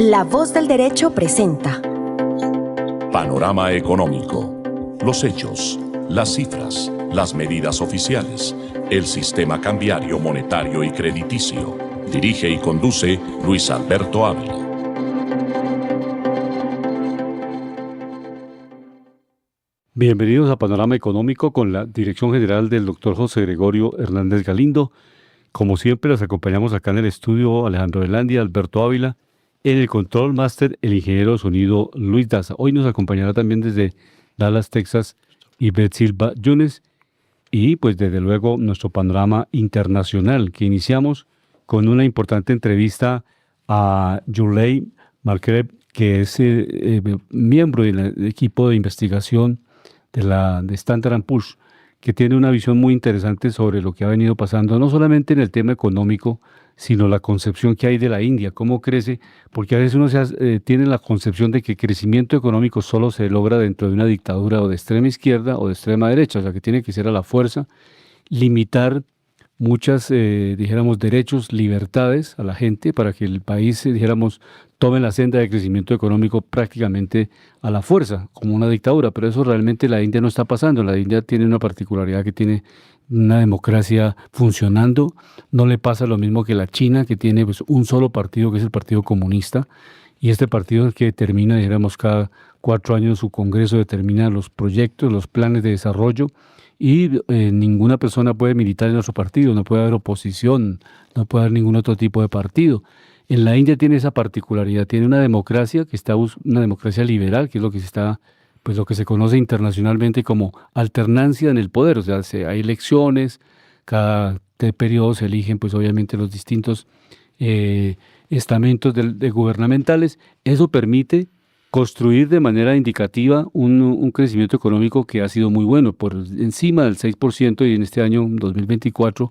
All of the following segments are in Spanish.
La Voz del Derecho presenta Panorama Económico. Los hechos, las cifras, las medidas oficiales, el sistema cambiario, monetario y crediticio. Dirige y conduce Luis Alberto Ávila. Bienvenidos a Panorama Económico con la dirección general del doctor José Gregorio Hernández Galindo. Como siempre, los acompañamos acá en el estudio Alejandro Velandia, Alberto Ávila. En el control máster, el ingeniero de sonido Luis Daza. Hoy nos acompañará también desde Dallas, Texas, Ivette Silva Yunes. Y pues desde luego nuestro panorama internacional, que iniciamos con una importante entrevista a Yulei Markreb, que es miembro del equipo de investigación de Standard & Poor's, que tiene una visión muy interesante sobre lo que ha venido pasando, no solamente en el tema económico, sino la concepción que hay de la India, cómo crece, porque a veces uno tiene la concepción de que el crecimiento económico solo se logra dentro de una dictadura o de extrema izquierda o de extrema derecha, o sea que tiene que ser a la fuerza, limitar muchas, dijéramos, derechos, libertades a la gente para que el país, dijéramos, tome la senda de crecimiento económico prácticamente a la fuerza, como una dictadura, pero eso realmente la India no está pasando. La India tiene una particularidad, que tiene una democracia funcionando. No le pasa lo mismo que la China, que tiene pues un solo partido, que es el Partido Comunista, y este partido es que determina, dijéramos, cada 4 años su Congreso determina los proyectos, los planes de desarrollo, y ninguna persona puede militar en nuestro partido, no puede haber oposición, no puede haber ningún otro tipo de partido. En la India tiene esa particularidad, tiene una democracia que está una democracia liberal, que es lo que pues lo que se conoce internacionalmente como alternancia en el poder, o sea, hay elecciones, cada periodo se eligen pues obviamente los distintos estamentos gubernamentales. Eso permite construir de manera indicativa un crecimiento económico que ha sido muy bueno, por encima del 6%, y en este año 2024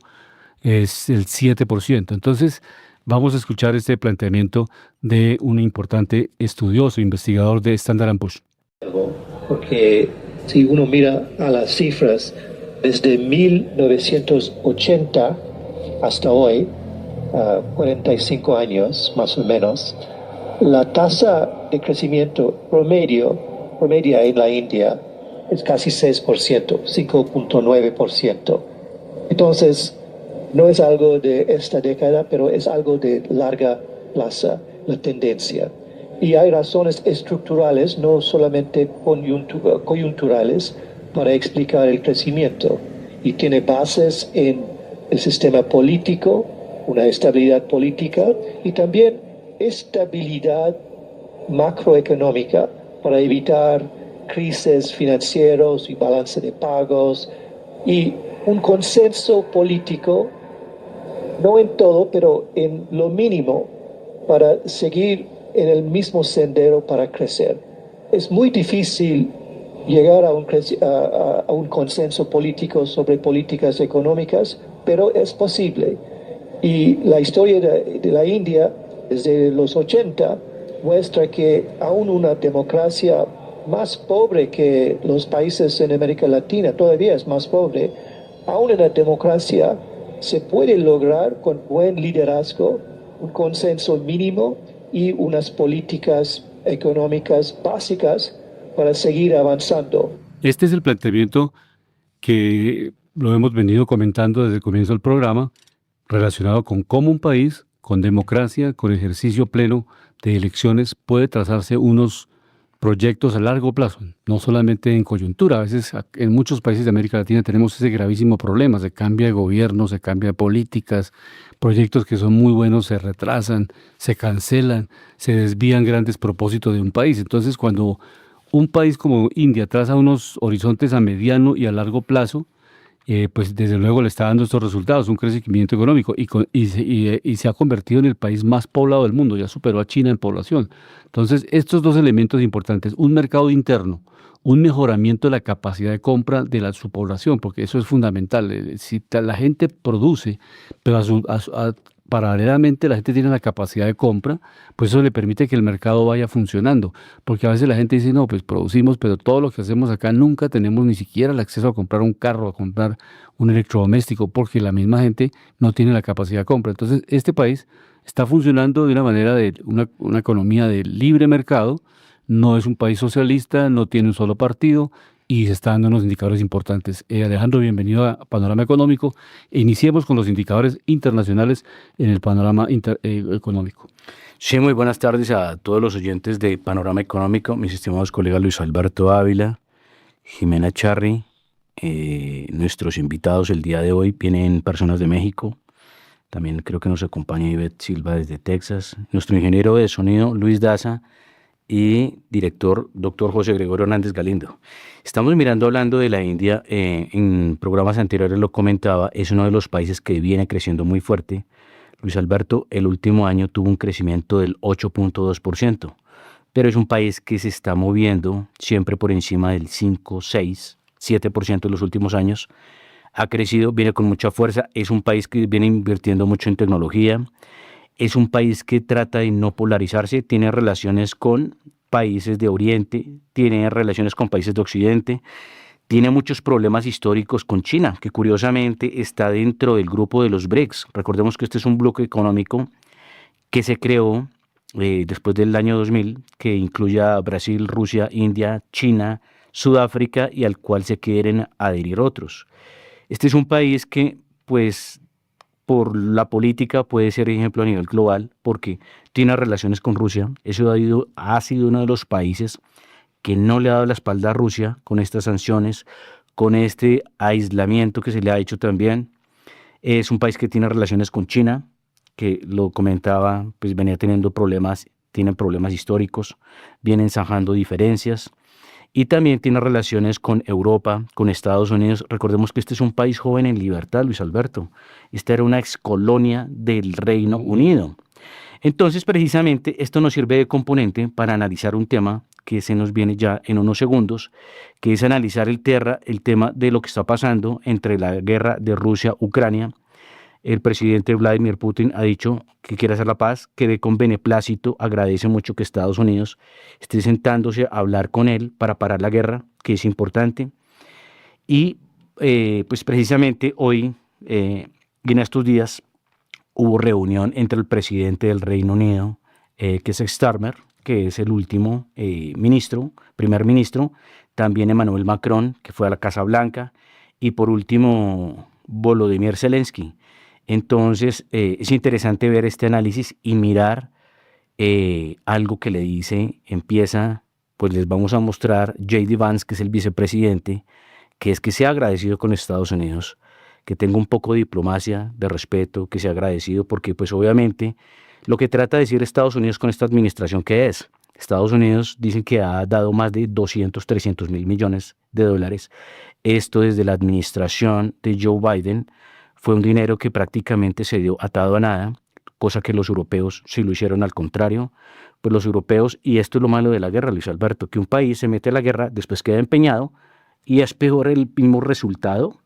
es el 7%. Entonces, vamos a escuchar este planteamiento de un importante estudioso, investigador de Standard & Poor's. Porque si uno mira a las cifras, desde 1980 hasta hoy, 45 años más o menos, la tasa de crecimiento promedia en la India es casi 6%, 5.9%. Entonces, no es algo de esta década, pero es algo de larga plaza, la tendencia. Y hay razones estructurales, no solamente coyunturales, para explicar el crecimiento. Y tiene bases en el sistema político, una estabilidad política, y también estabilidad macroeconómica para evitar crisis financieros y balance de pagos, y un consenso político, no en todo, pero en lo mínimo, para seguir en el mismo sendero para crecer. Es muy difícil llegar a un consenso político sobre políticas económicas, pero es posible. Y la historia de la India desde los 80 muestra que aún una democracia más pobre que los países en América Latina, todavía es más pobre, aún en la democracia se puede lograr con buen liderazgo un consenso mínimo y unas políticas económicas básicas para seguir avanzando. Este es el planteamiento que lo hemos venido comentando desde el comienzo del programa, relacionado con cómo un país con democracia, con ejercicio pleno de elecciones, puede trazarse unos proyectos a largo plazo, no solamente en coyuntura. A veces en muchos países de América Latina tenemos ese gravísimo problema, se cambia de gobierno, se cambia de políticas, proyectos que son muy buenos se retrasan, se cancelan, se desvían grandes propósitos de un país. Entonces, cuando un país como India traza unos horizontes a mediano y a largo plazo, pues desde luego le está dando estos resultados, un crecimiento económico, y se ha convertido en el país más poblado del mundo, ya superó a China en población. Entonces, estos dos elementos importantes, un mercado interno, un mejoramiento de la capacidad de compra de su población, porque eso es fundamental. Si la gente produce, pero paralelamente la gente tiene la capacidad de compra, pues eso le permite que el mercado vaya funcionando, porque a veces la gente dice, no, pues producimos, pero todo lo que hacemos acá nunca tenemos ni siquiera el acceso a comprar un carro, a comprar un electrodoméstico, porque la misma gente no tiene la capacidad de compra. Entonces, este país está funcionando de una manera de una economía de libre mercado, no es un país socialista, no tiene un solo partido y se está dando unos indicadores importantes. Alejandro, bienvenido a Panorama Económico. Iniciemos con los indicadores internacionales en el panorama económico. Sí, muy buenas tardes a todos los oyentes de Panorama Económico, mis estimados colegas Luis Alberto Ávila, Jimena Charri. Nuestros invitados el día de hoy vienen personas de México. También creo que nos acompaña Ivette Silva desde Texas. Nuestro ingeniero de sonido, Luis Daza, y director, doctor José Gregorio Hernández Galindo. Estamos hablando de la India. En programas anteriores lo comentaba, es uno de los países que viene creciendo muy fuerte. Luis Alberto, el último año tuvo un crecimiento del 8.2%, pero es un país que se está moviendo siempre por encima del 5, 6, 7% en los últimos años. Ha crecido, viene con mucha fuerza, es un país que viene invirtiendo mucho en tecnología, es un país que trata de no polarizarse, tiene relaciones con países de Oriente, tiene relaciones con países de Occidente, tiene muchos problemas históricos con China, que curiosamente está dentro del grupo de los BRICS. Recordemos que este es un bloque económico que se creó después del año 2000, que incluye a Brasil, Rusia, India, China, Sudáfrica y al cual se quieren adherir otros. Este es un país que, pues, por la política puede ser ejemplo a nivel global porque tiene relaciones con Rusia. Eso ha sido uno de los países que no le ha dado la espalda a Rusia con estas sanciones, con este aislamiento que se le ha hecho también. Es un país que tiene relaciones con China, que lo comentaba, pues venía teniendo problemas, tienen problemas históricos, vienen zanjando diferencias. Y también tiene relaciones con Europa, con Estados Unidos. Recordemos que este es un país joven en libertad, Luis Alberto. Esta era una excolonia del Reino Unido. Entonces, precisamente, esto nos sirve de componente para analizar un tema que se nos viene ya en unos segundos, que es analizar el tema de lo que está pasando entre la guerra de Rusia-Ucrania. El presidente Vladimir Putin ha dicho que quiere hacer la paz, que ve con beneplácito, agradece mucho que Estados Unidos esté sentándose a hablar con él para parar la guerra, que es importante. Y pues precisamente hoy, y en estos días, hubo reunión entre el presidente del Reino Unido, que es Starmer, que es el último primer ministro, también Emmanuel Macron, que fue a la Casa Blanca, y por último Volodymyr Zelensky. Entonces es interesante ver este análisis y mirar algo que le dice, pues les vamos a mostrar J.D. Vance, que es el vicepresidente, que es que sea agradecido con Estados Unidos, que tenga un poco de diplomacia, de respeto, que sea agradecido, porque pues obviamente lo que trata de decir Estados Unidos con esta administración, ¿qué es? Estados Unidos dicen que ha dado más de 200, 300 mil millones de dólares. Esto desde la administración de Joe Biden fue un dinero que prácticamente se dio atado a nada, cosa que los europeos sí lo hicieron al contrario. Pues los europeos, y esto es lo malo de la guerra, Luis Alberto, que un país se mete a la guerra, después queda empeñado y es peor el mismo resultado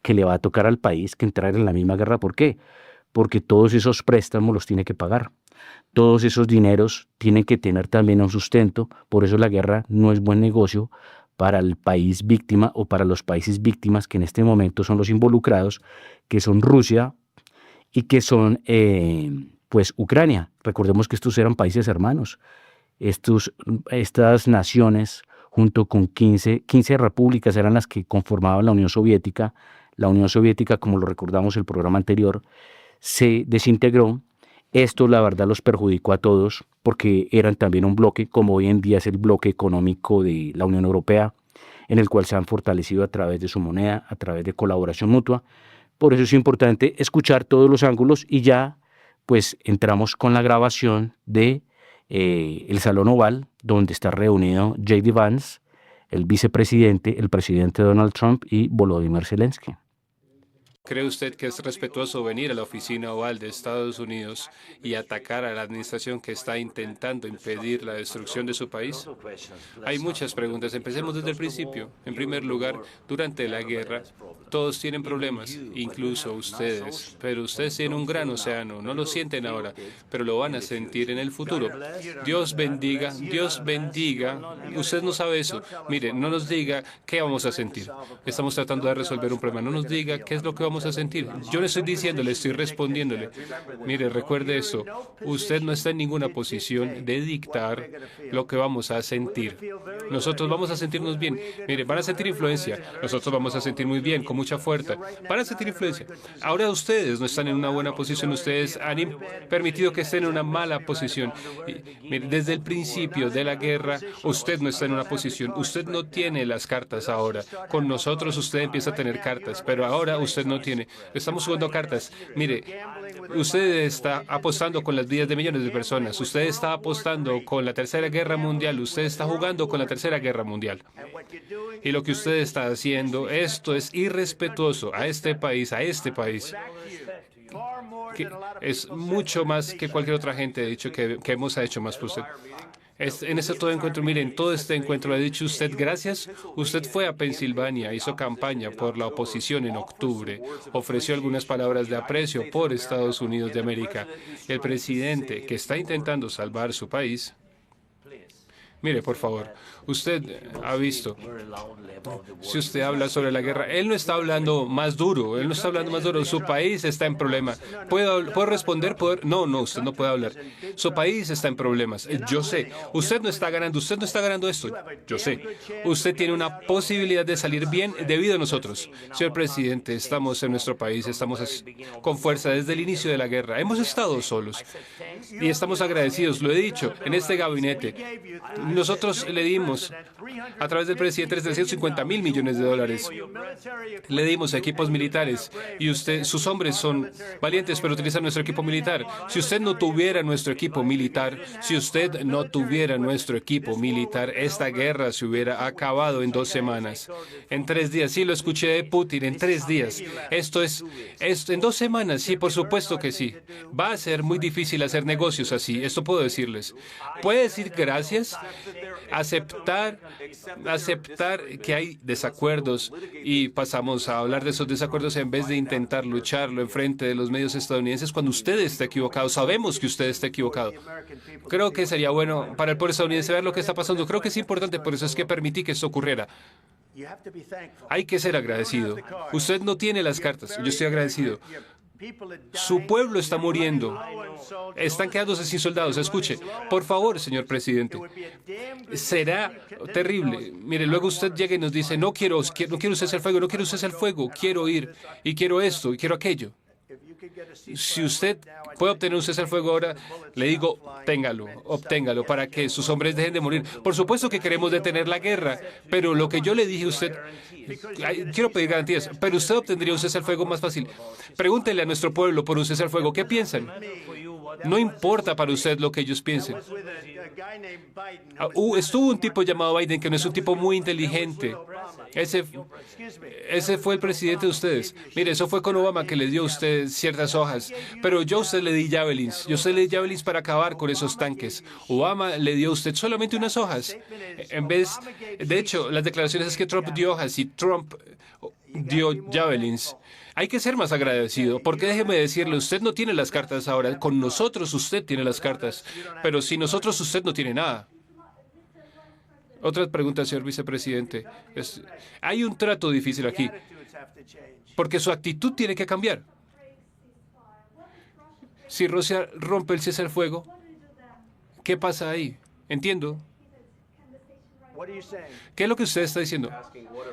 que le va a tocar al país que entrar en la misma guerra. ¿Por qué? Porque todos esos préstamos los tiene que pagar. Todos esos dineros tienen que tener también un sustento. Por eso la guerra no es buen negocio para el país víctima o para los países víctimas, que en este momento son los involucrados, que son Rusia y que son pues Ucrania. Recordemos que estos eran países hermanos. Estas naciones, junto con 15 repúblicas, eran las que conformaban la Unión Soviética. La Unión Soviética, como lo recordamos en el programa anterior, se desintegró. Esto, la verdad, los perjudicó a todos porque eran también un bloque, como hoy en día es el bloque económico de la Unión Europea, en el cual se han fortalecido a través de su moneda, a través de colaboración mutua. Por eso es importante escuchar todos los ángulos y ya pues entramos con la grabación de el Salón Oval, donde está reunido J.D. Vance, el vicepresidente, el presidente Donald Trump y Volodymyr Zelensky. ¿Cree usted que es respetuoso venir a la oficina oval de Estados Unidos y atacar a la administración que está intentando impedir la destrucción de su país? Hay muchas preguntas. Empecemos desde el principio. En primer lugar, durante la guerra, todos tienen problemas, incluso ustedes. Pero ustedes tienen un gran océano. No lo sienten ahora, pero lo van a sentir en el futuro. Dios bendiga, Dios bendiga. Usted no sabe eso. Mire, no nos diga qué vamos a sentir. Estamos tratando de resolver un problema. No nos diga qué es lo que vamos vamos a sentir. Yo no estoy diciéndole, estoy respondiéndole. Mire, recuerde eso. Usted no está en ninguna posición de dictar lo que vamos a sentir. Nosotros vamos a sentirnos bien. Mire, van a sentir influencia. Nosotros vamos a sentir muy bien, con mucha fuerza. Van a sentir influencia. Ahora ustedes no están en una buena posición. Ustedes han permitido que estén en una mala posición. Mire, desde el principio de la guerra, usted no está en una posición. Usted no tiene las cartas ahora. Con nosotros usted empieza a tener cartas, pero ahora usted no tiene. Estamos jugando cartas. Mire, usted está apostando con las vidas de millones de personas. Usted está apostando con la Tercera Guerra Mundial. Usted está jugando con la Tercera Guerra Mundial. Y lo que usted está haciendo, esto es irrespetuoso a este país, que es mucho más que cualquier otra gente ha dicho que hemos hecho más por usted. En este todo encuentro, miren, todo este encuentro le ha dicho usted gracias. Usted fue a Pensilvania, hizo campaña por la oposición en octubre, ofreció algunas palabras de aprecio por Estados Unidos de América. El presidente que está intentando salvar su país, mire, por favor, usted ha visto, si usted habla sobre la guerra, él no está hablando más duro, su país está en problemas. ¿Puedo responder? No, usted no puede hablar. Su país está en problemas, yo sé. Usted no está ganando esto, yo sé. Usted tiene una posibilidad de salir bien debido a nosotros. Señor presidente, estamos en nuestro país, estamos con fuerza desde el inicio de la guerra. Hemos estado solos y estamos agradecidos, lo he dicho, en este gabinete. Nosotros le dimos, a través del presidente, $350 mil millones. Le dimos equipos militares y sus hombres son valientes, pero utilizan nuestro equipo militar. Si usted no tuviera nuestro equipo militar, esta guerra se hubiera acabado en 2 semanas, en 3 días. Sí, lo escuché de Putin, en 3 días. Esto en 2 semanas, sí, por supuesto que sí. Va a ser muy difícil hacer negocios así, esto puedo decirles. Puede decir gracias, aceptar que hay desacuerdos y pasamos a hablar de esos desacuerdos en vez de intentar lucharlo en frente de los medios estadounidenses cuando usted está equivocado. Sabemos que usted está equivocado. Creo que sería bueno para el pueblo estadounidense ver lo que está pasando. Creo que es importante, por eso es que permití que esto ocurriera. Hay que ser agradecido. Usted no tiene las cartas. Yo estoy agradecido. Su pueblo está muriendo. Están quedándose sin soldados. Escuche, por favor, señor presidente. Será terrible. Mire, luego usted llega y nos dice, no quiero usted el fuego, quiero ir, y quiero esto, y quiero aquello. Si usted puede obtener un cese al fuego ahora, le digo, obténgalo para que sus hombres dejen de morir. Por supuesto que queremos detener la guerra, pero lo que yo le dije a usted, quiero pedir garantías, pero usted obtendría un cese al fuego más fácil. Pregúntele a nuestro pueblo por un cese al fuego. ¿Qué piensan? No importa para usted lo que ellos piensen. Estuvo un tipo llamado Biden que no es un tipo muy inteligente. Ese fue el presidente de ustedes. Mire, eso fue con Obama que le dio a usted ciertas hojas. Pero yo a usted le di javelins. Para acabar con esos tanques. Obama le dio a usted solamente unas hojas. De hecho, las declaraciones es que Trump dio hojas y Trump dio javelins. Hay que ser más agradecido, porque déjeme decirle, usted no tiene las cartas ahora. Con nosotros usted tiene las cartas, pero sin nosotros usted no tiene nada. Otra pregunta, señor vicepresidente. Hay un trato difícil aquí, porque su actitud tiene que cambiar. Si Rusia rompe el cese al fuego, ¿qué pasa ahí? Entiendo. ¿Qué es lo que usted está diciendo?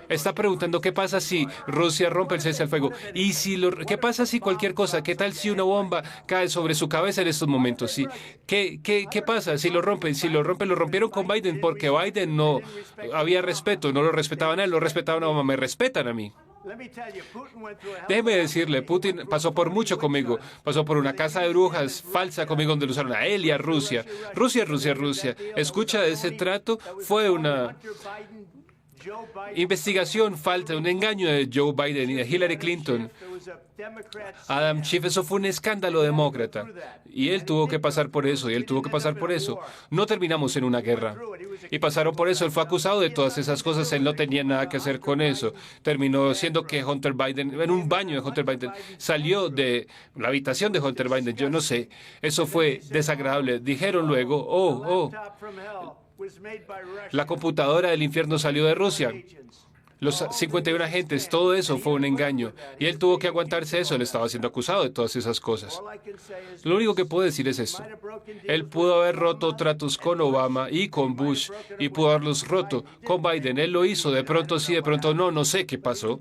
Está preguntando qué pasa si Rusia rompe el cese al fuego. ¿Y qué pasa si cualquier cosa? ¿Qué tal si una bomba cae sobre su cabeza en estos momentos? ¿Sí? ¿Qué pasa si lo rompen? Si lo rompieron con Biden porque Biden no había respeto, no lo respetaban a él, lo respetaban a Obama, me respetan a mí. Déjeme decirle, Putin pasó por mucho conmigo. Pasó por una casa de brujas falsa conmigo donde lo usaron a él y a Rusia. Rusia. Escucha, ese trato fue una investigación falsa, un engaño de Joe Biden y de Hillary Clinton. Adam Schiff, eso fue un escándalo demócrata. Y él tuvo que pasar por eso, No terminamos en una guerra. Y pasaron por eso. Él fue acusado de todas esas cosas. Él no tenía nada que hacer con eso. Terminó siendo que Hunter Biden, en un baño de Hunter Biden, salió de la habitación de Hunter Biden. Yo no sé. Eso fue desagradable. Dijeron luego, la computadora del infierno salió de Rusia. Los 51 agentes, todo eso fue un engaño. Y él tuvo que aguantarse eso. Él estaba siendo acusado de todas esas cosas. Lo único que puedo decir es esto. Él pudo haber roto tratos con Obama y con Bush y pudo haberlos roto con Biden. Él lo hizo. De pronto sí, de pronto no. No sé qué pasó.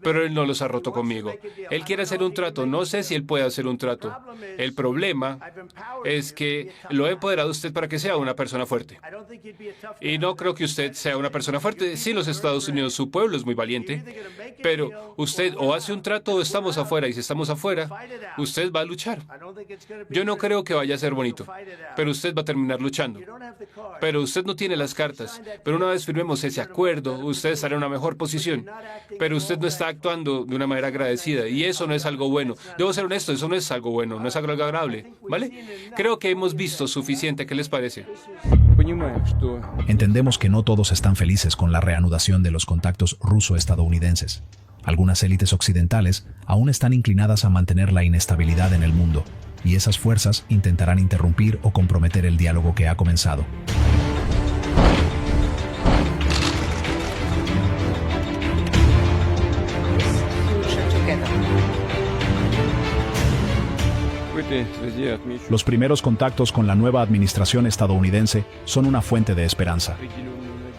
Pero él no los ha roto conmigo. Él quiere hacer un trato. No sé si él puede hacer un trato. El problema es que lo he empoderado a usted para que sea una persona fuerte. Y no creo que usted sea una persona fuerte. Sí, los Estados Unidos, su pueblo es muy valiente, pero usted o hace un trato o estamos afuera, y si estamos afuera, usted va a luchar. Yo no creo que vaya a ser bonito, pero usted va a terminar luchando. Pero usted no tiene las cartas. Pero una vez firmemos ese acuerdo, usted estará en una mejor posición. Pero usted no está actuando de una manera agradecida, y eso no es algo bueno. Debo ser honesto, eso no es algo bueno, no es algo agradable, ¿vale? Creo que hemos visto suficiente. ¿Qué les parece? Entendemos que no todos están felices con la reanudación de los contactos ruso-estadounidenses. Algunas élites occidentales aún están inclinadas a mantener la inestabilidad en el mundo, y esas fuerzas intentarán interrumpir o comprometer el diálogo que ha comenzado. Los primeros contactos con la nueva administración estadounidense son una fuente de esperanza.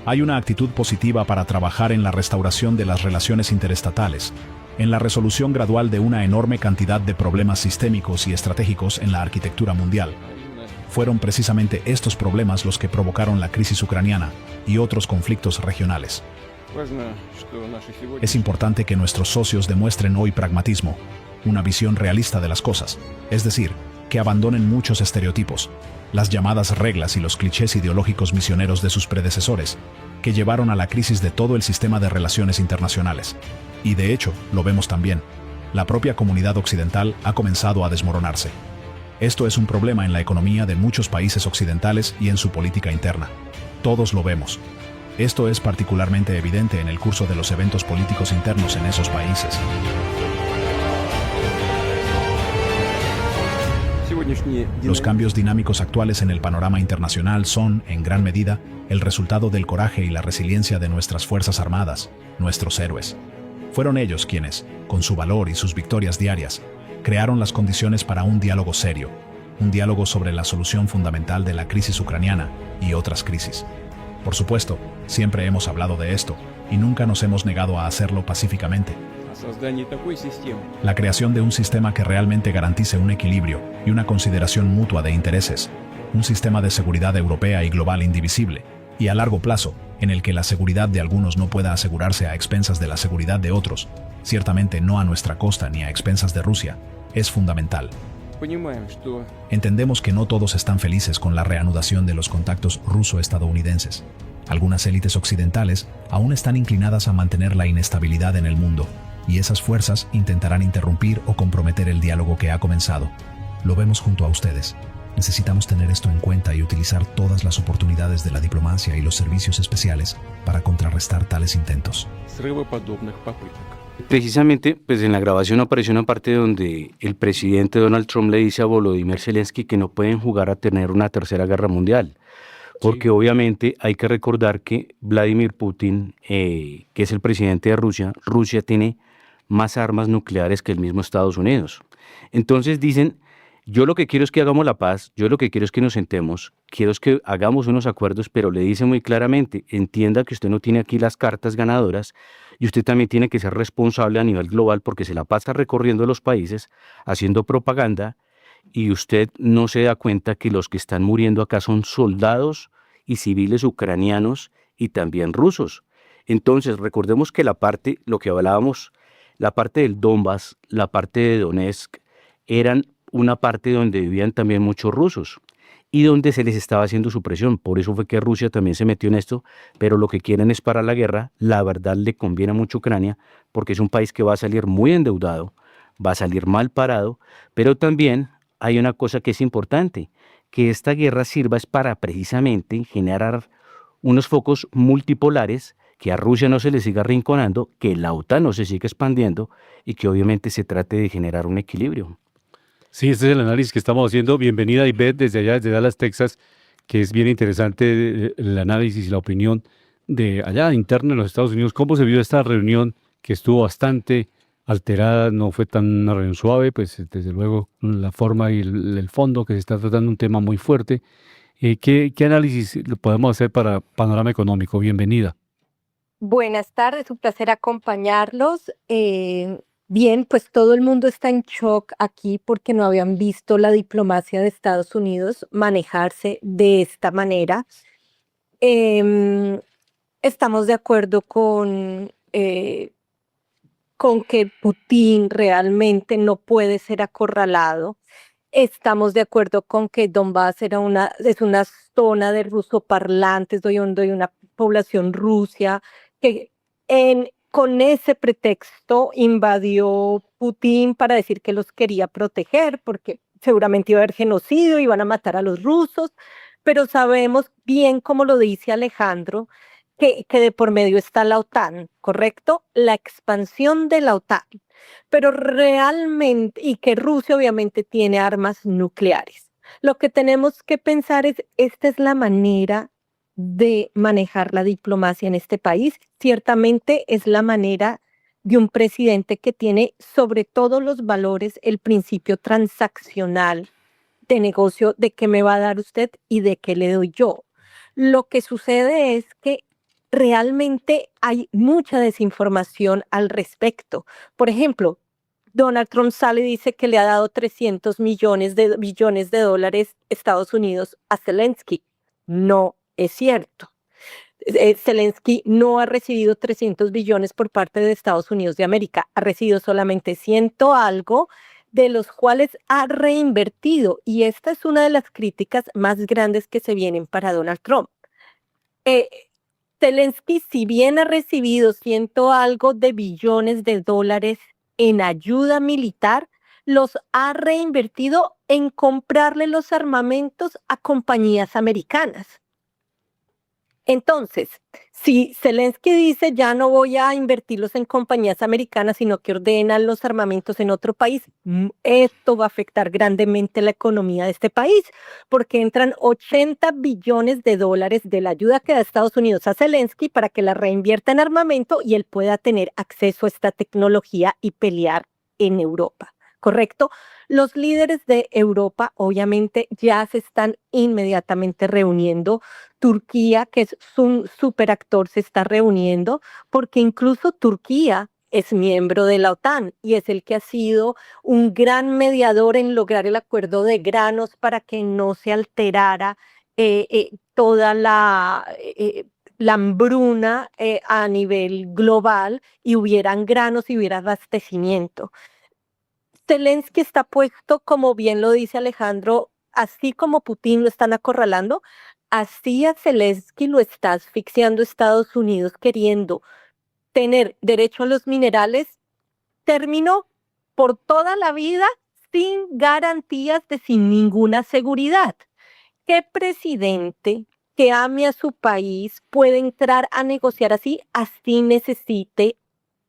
Hay una actitud positiva para trabajar en la restauración de las relaciones interestatales, en la resolución gradual de una enorme cantidad de problemas sistémicos y estratégicos en la arquitectura mundial. Fueron precisamente estos problemas los que provocaron la crisis ucraniana y otros conflictos regionales. Es importante que nuestros socios demuestren hoy pragmatismo, una visión realista de las cosas, es decir, que abandonen muchos estereotipos, las llamadas reglas y los clichés ideológicos misioneros de sus predecesores, que llevaron a la crisis de todo el sistema de relaciones internacionales. Y de hecho, lo vemos también, la propia comunidad occidental ha comenzado a desmoronarse. Esto es un problema en la economía de muchos países occidentales y en su política interna. Todos lo vemos. Esto es particularmente evidente en el curso de los eventos políticos internos en esos países. Los cambios dinámicos actuales en el panorama internacional son, en gran medida, el resultado del coraje y la resiliencia de nuestras Fuerzas Armadas, nuestros héroes. Fueron ellos quienes, con su valor y sus victorias diarias, crearon las condiciones para un diálogo serio, un diálogo sobre la solución fundamental de la crisis ucraniana y otras crisis. Por supuesto, siempre hemos hablado de esto, y nunca nos hemos negado a hacerlo pacíficamente. La creación de un sistema que realmente garantice un equilibrio y una consideración mutua de intereses, un sistema de seguridad europea y global indivisible, y a largo plazo, en el que la seguridad de algunos no pueda asegurarse a expensas de la seguridad de otros, ciertamente no a nuestra costa ni a expensas de Rusia, es fundamental. Entendemos que no todos están felices con la reanudación de los contactos ruso-estadounidenses. Algunas élites occidentales aún están inclinadas a mantener la inestabilidad en el mundo, y esas fuerzas intentarán interrumpir o comprometer el diálogo que ha comenzado. Lo vemos junto a ustedes. Necesitamos tener esto en cuenta y utilizar todas las oportunidades de la diplomacia y los servicios especiales para contrarrestar tales intentos. Precisamente, pues en la grabación apareció una parte donde el presidente Donald Trump le dice a Volodymyr Zelensky que no pueden jugar a tener una tercera guerra mundial. Porque obviamente hay que recordar que Vladimir Putin, que es el presidente de Rusia, Rusia tiene más armas nucleares que el mismo Estados Unidos. Entonces dicen, yo lo que quiero es que hagamos la paz, yo lo que quiero es que nos sentemos, quiero es que hagamos unos acuerdos, pero le dice muy claramente, entienda que usted no tiene aquí las cartas ganadoras y usted también tiene que ser responsable a nivel global porque se la pasa recorriendo los países, haciendo propaganda, y usted no se da cuenta que los que están muriendo acá son soldados y civiles ucranianos y también rusos. Entonces, recordemos que la parte, lo que hablábamos, la parte del Donbass, la parte de Donetsk, eran una parte donde vivían también muchos rusos y donde se les estaba haciendo supresión. Por eso fue que Rusia también se metió en esto, pero lo que quieren es parar la guerra. La verdad le conviene mucho a Ucrania porque es un país que va a salir muy endeudado, va a salir mal parado, pero también hay una cosa que es importante, que esta guerra sirva es para precisamente generar unos focos multipolares, que a Rusia no se le siga arrinconando, que la OTAN no se siga expandiendo y que obviamente se trate de generar un equilibrio. Sí, este es el análisis que estamos haciendo. Bienvenida, Ivette, desde allá, desde Dallas, Texas, que es bien interesante el análisis y la opinión de allá, interna en los Estados Unidos. ¿Cómo se vio esta reunión que estuvo bastante alterada? No fue tan una reunión suave, pues desde luego la forma y el fondo, que se está tratando un tema muy fuerte. ¿Qué análisis podemos hacer para Panorama Económico? Bienvenida. Buenas tardes, un placer acompañarlos. Bien, pues todo el mundo está en shock aquí porque no habían visto la diplomacia de Estados Unidos manejarse de esta manera. Estamos de acuerdo con que Putin realmente no puede ser acorralado. Estamos de acuerdo con que Donbass es una zona de rusoparlantes, donde hay una población rusa que con ese pretexto invadió Putin para decir que los quería proteger, porque seguramente iba a haber genocidio, iban a matar a los rusos, pero sabemos bien, como lo dice Alejandro, que de por medio está la OTAN, ¿correcto? La expansión de la OTAN, pero realmente, y que Rusia obviamente tiene armas nucleares. Lo que tenemos que pensar es, esta es la manera de manejar la diplomacia en este país. Ciertamente es la manera de un presidente que tiene sobre todos los valores el principio transaccional de negocio, de qué me va a dar usted y de qué le doy yo. Lo que sucede es que realmente hay mucha desinformación al respecto. Por ejemplo, Donald Trump sale y dice que le ha dado 300 billones de dólares Estados Unidos a Zelensky. No es cierto. Zelensky no ha recibido 300 billones por parte de Estados Unidos de América. Ha recibido solamente 100 algo, de los cuales ha reinvertido. Y esta es una de las críticas más grandes que se vienen para Donald Trump. Zelensky, si bien ha recibido 100 algo de billones de dólares en ayuda militar, los ha reinvertido en comprarle los armamentos a compañías americanas. Entonces, si Zelensky dice ya no voy a invertirlos en compañías americanas, sino que ordenan los armamentos en otro país, esto va a afectar grandemente la economía de este país, porque entran 80 billones de dólares de la ayuda que da Estados Unidos a Zelensky para que la reinvierta en armamento y él pueda tener acceso a esta tecnología y pelear en Europa. ¿Correcto? Los líderes de Europa obviamente ya se están inmediatamente reuniendo. Turquía, que es un superactor, se está reuniendo porque incluso Turquía es miembro de la OTAN y es el que ha sido un gran mediador en lograr el acuerdo de granos para que no se alterara toda la hambruna a nivel global y hubieran granos y hubiera abastecimiento. Zelensky está puesto, como bien lo dice Alejandro, así como Putin lo están acorralando, así a Zelensky lo está asfixiando Estados Unidos queriendo tener derecho a los minerales. Terminó por toda la vida sin garantías sin ninguna seguridad. ¿Qué presidente que ame a su país puede entrar a negociar así necesite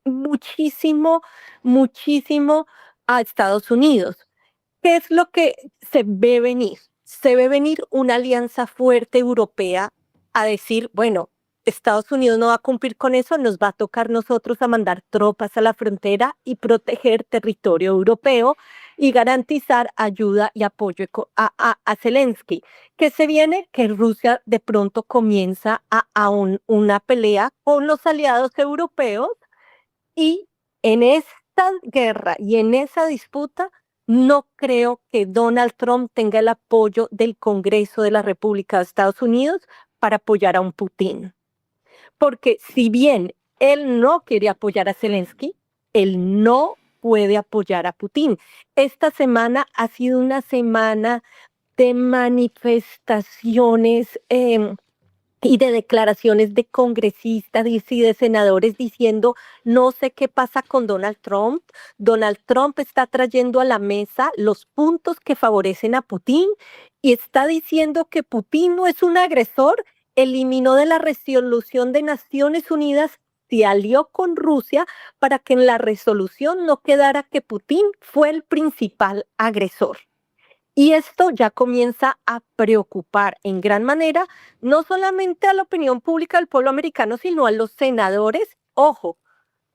muchísimo a Estados Unidos? ¿Qué es lo que se ve venir? Se ve venir una alianza fuerte europea a decir, bueno, Estados Unidos no va a cumplir con eso, nos va a tocar nosotros a mandar tropas a la frontera y proteger territorio europeo y garantizar ayuda y apoyo a Zelensky. ¿Qué se viene? Que Rusia de pronto comienza una pelea con los aliados europeos y en esta guerra y en esa disputa no creo que Donald Trump tenga el apoyo del Congreso de la República de Estados Unidos para apoyar a un Putin. Porque si bien él no quiere apoyar a Zelensky, él no puede apoyar a Putin. Esta semana ha sido una semana de manifestaciones y de declaraciones de congresistas y de senadores diciendo, no sé qué pasa con Donald Trump. Donald Trump está trayendo a la mesa los puntos que favorecen a Putin y está diciendo que Putin no es un agresor, eliminó de la resolución de Naciones Unidas, se alió con Rusia para que en la resolución no quedara que Putin fue el principal agresor. Y esto ya comienza a preocupar en gran manera no solamente a la opinión pública del pueblo americano, sino a los senadores, ojo,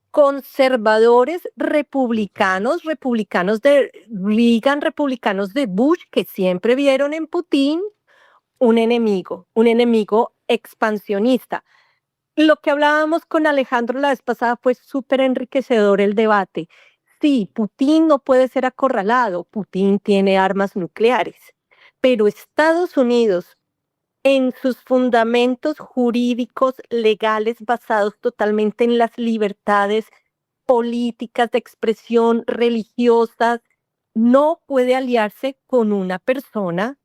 conservadores republicanos, republicanos de Reagan, republicanos de Bush, que siempre vieron en Putin un enemigo expansionista. Lo que hablábamos con Alejandro la vez pasada fue súper enriquecedor el debate. Sí, Putin no puede ser acorralado, Putin tiene armas nucleares, pero Estados Unidos, en sus fundamentos jurídicos legales basados totalmente en las libertades políticas de expresión religiosas, no puede aliarse con una persona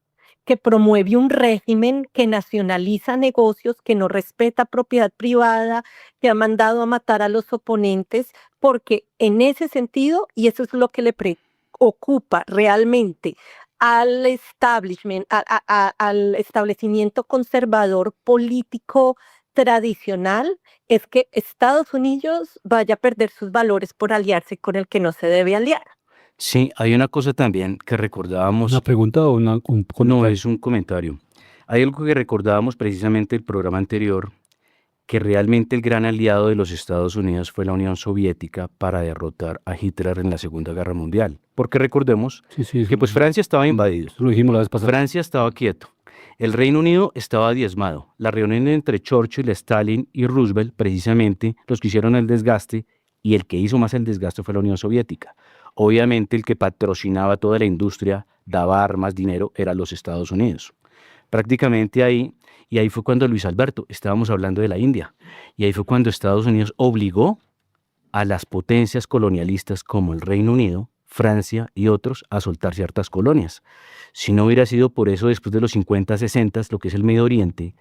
que promueve un régimen que nacionaliza negocios, que no respeta propiedad privada, que ha mandado a matar a los oponentes, porque en ese sentido, y eso es lo que le preocupa realmente al establishment, al establecimiento conservador político tradicional, es que Estados Unidos vaya a perder sus valores por aliarse con el que no se debe aliar. Sí, hay una cosa también que ¿Una recordábamos, pregunta o un no comentario? es un comentario. Hay algo que recordábamos precisamente del programa anterior, que realmente el gran aliado de los Estados Unidos fue la Unión Soviética para derrotar a Hitler en la Segunda Guerra Mundial. Porque recordemos Sí, sí, que pues Francia estaba invadido, eso lo dijimos la vez pasada. Francia estaba quieto, el Reino Unido estaba diezmado. La reunión entre Churchill, Stalin y Roosevelt, precisamente los que hicieron el desgaste, y el que hizo más el desgaste fue la Unión Soviética. Obviamente el que patrocinaba toda la industria, daba armas, dinero, era los Estados Unidos. Prácticamente ahí, y ahí fue cuando Luis Alberto, estábamos hablando de la India, y ahí fue cuando Estados Unidos obligó a las potencias colonialistas como el Reino Unido, Francia y otros a soltar ciertas colonias. Si no hubiera sido por eso, después de los 50, 60, lo que es el Medio Oriente,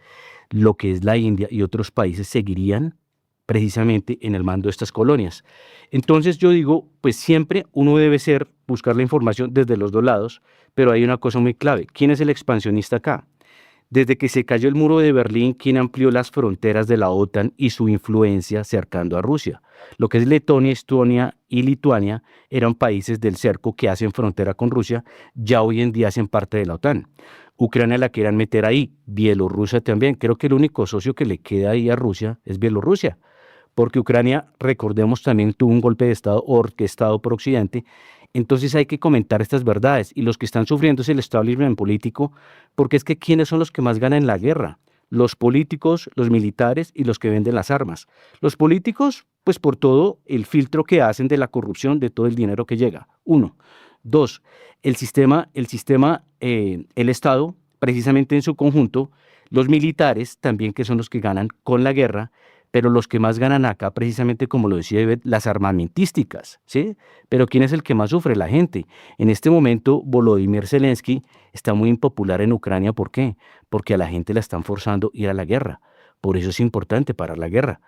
lo que es la India y otros países seguirían precisamente en el mando de estas colonias. Entonces yo digo, pues siempre uno debe buscar la información desde los dos lados, pero hay una cosa muy clave. ¿Quién es el expansionista acá? Desde que se cayó el muro de Berlín, ¿quién amplió las fronteras de la OTAN y su influencia cercando a Rusia? Lo que es Letonia, Estonia y Lituania eran países del cerco que hacen frontera con Rusia, ya hoy en día hacen parte de la OTAN. Ucrania la quieran meter ahí, Bielorrusia también. Creo que el único socio que le queda ahí a Rusia es Bielorrusia, porque Ucrania, recordemos, también tuvo un golpe de Estado orquestado por Occidente. Entonces hay que comentar estas verdades, y los que están sufriendo es el establishment político, porque es que ¿quiénes son los que más ganan en la guerra? Los políticos, los militares y los que venden las armas. Los políticos, pues por todo el filtro que hacen de la corrupción, de todo el dinero que llega. 1. 2. El Estado, precisamente en su conjunto, los militares también, que son los que ganan con la guerra, pero los que más ganan acá, precisamente como lo decía Ivette, las armamentísticas, ¿sí? Pero ¿quién es el que más sufre? La gente. En este momento, Volodymyr Zelensky está muy impopular en Ucrania. ¿Por qué? Porque a la gente la están forzando a ir a la guerra. Por eso es importante parar la guerra.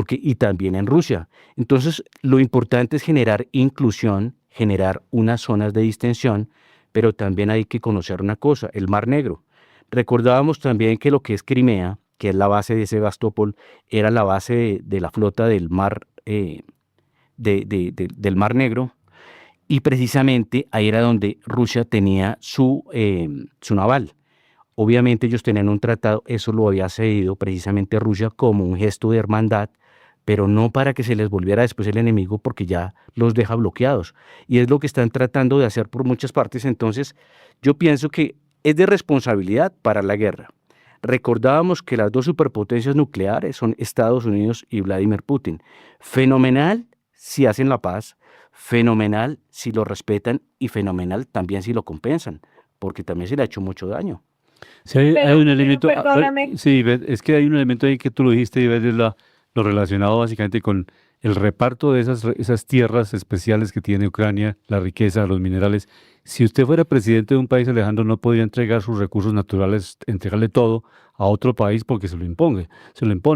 Y también en Rusia. Entonces, lo importante es generar inclusión, generar unas zonas de distensión, pero también hay que conocer una cosa, el Mar Negro. Recordábamos también que lo que es Crimea, que es la base de Sebastopol, era la base de la flota del mar, del Mar Negro, y precisamente ahí era donde Rusia tenía su naval. Obviamente ellos tenían un tratado, eso lo había cedido precisamente Rusia como un gesto de hermandad, pero no para que se les volviera después el enemigo, porque ya los deja bloqueados. Y es lo que están tratando de hacer por muchas partes. Entonces yo pienso que es de responsabilidad para la guerra. Recordábamos que las dos superpotencias nucleares son Estados Unidos y Vladimir Putin. Fenomenal si hacen la paz, fenomenal si lo respetan, y fenomenal también si lo compensan, porque también se le ha hecho mucho daño. Sí, hay un elemento, perdóname. sí, es que hay un elemento ahí que tú lo dijiste, y es lo relacionado básicamente con el reparto de esas tierras especiales que tiene Ucrania, la riqueza, los minerales. Si usted fuera presidente de un país, Alejandro, no podría entregar sus recursos naturales, entregarle todo a otro país porque se lo impone.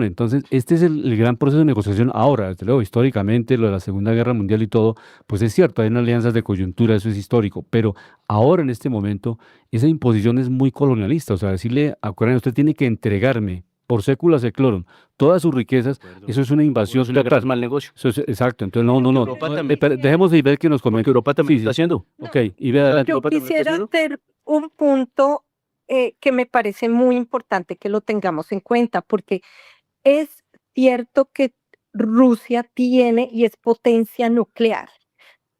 Entonces, este es el gran proceso de negociación ahora. Desde luego, históricamente, lo de la Segunda Guerra Mundial y todo, pues es cierto, hay unas alianzas de coyuntura, eso es histórico, pero ahora, en este momento, esa imposición es muy colonialista. O sea, decirle a Ucrania, usted tiene que entregarme por sécula seclorum todas sus riquezas, eso es una invasión Es total. mal negocio. Eso es, exacto, entonces no. Europa también. Dejemos de ver que nos comente. Porque Europa también Sí, está sí. haciendo. Ok, y vea adelante. Yo Europa también está quisiera haciendo. hacer un punto que me parece muy importante que lo tengamos en cuenta, porque es cierto que Rusia tiene y es potencia nuclear.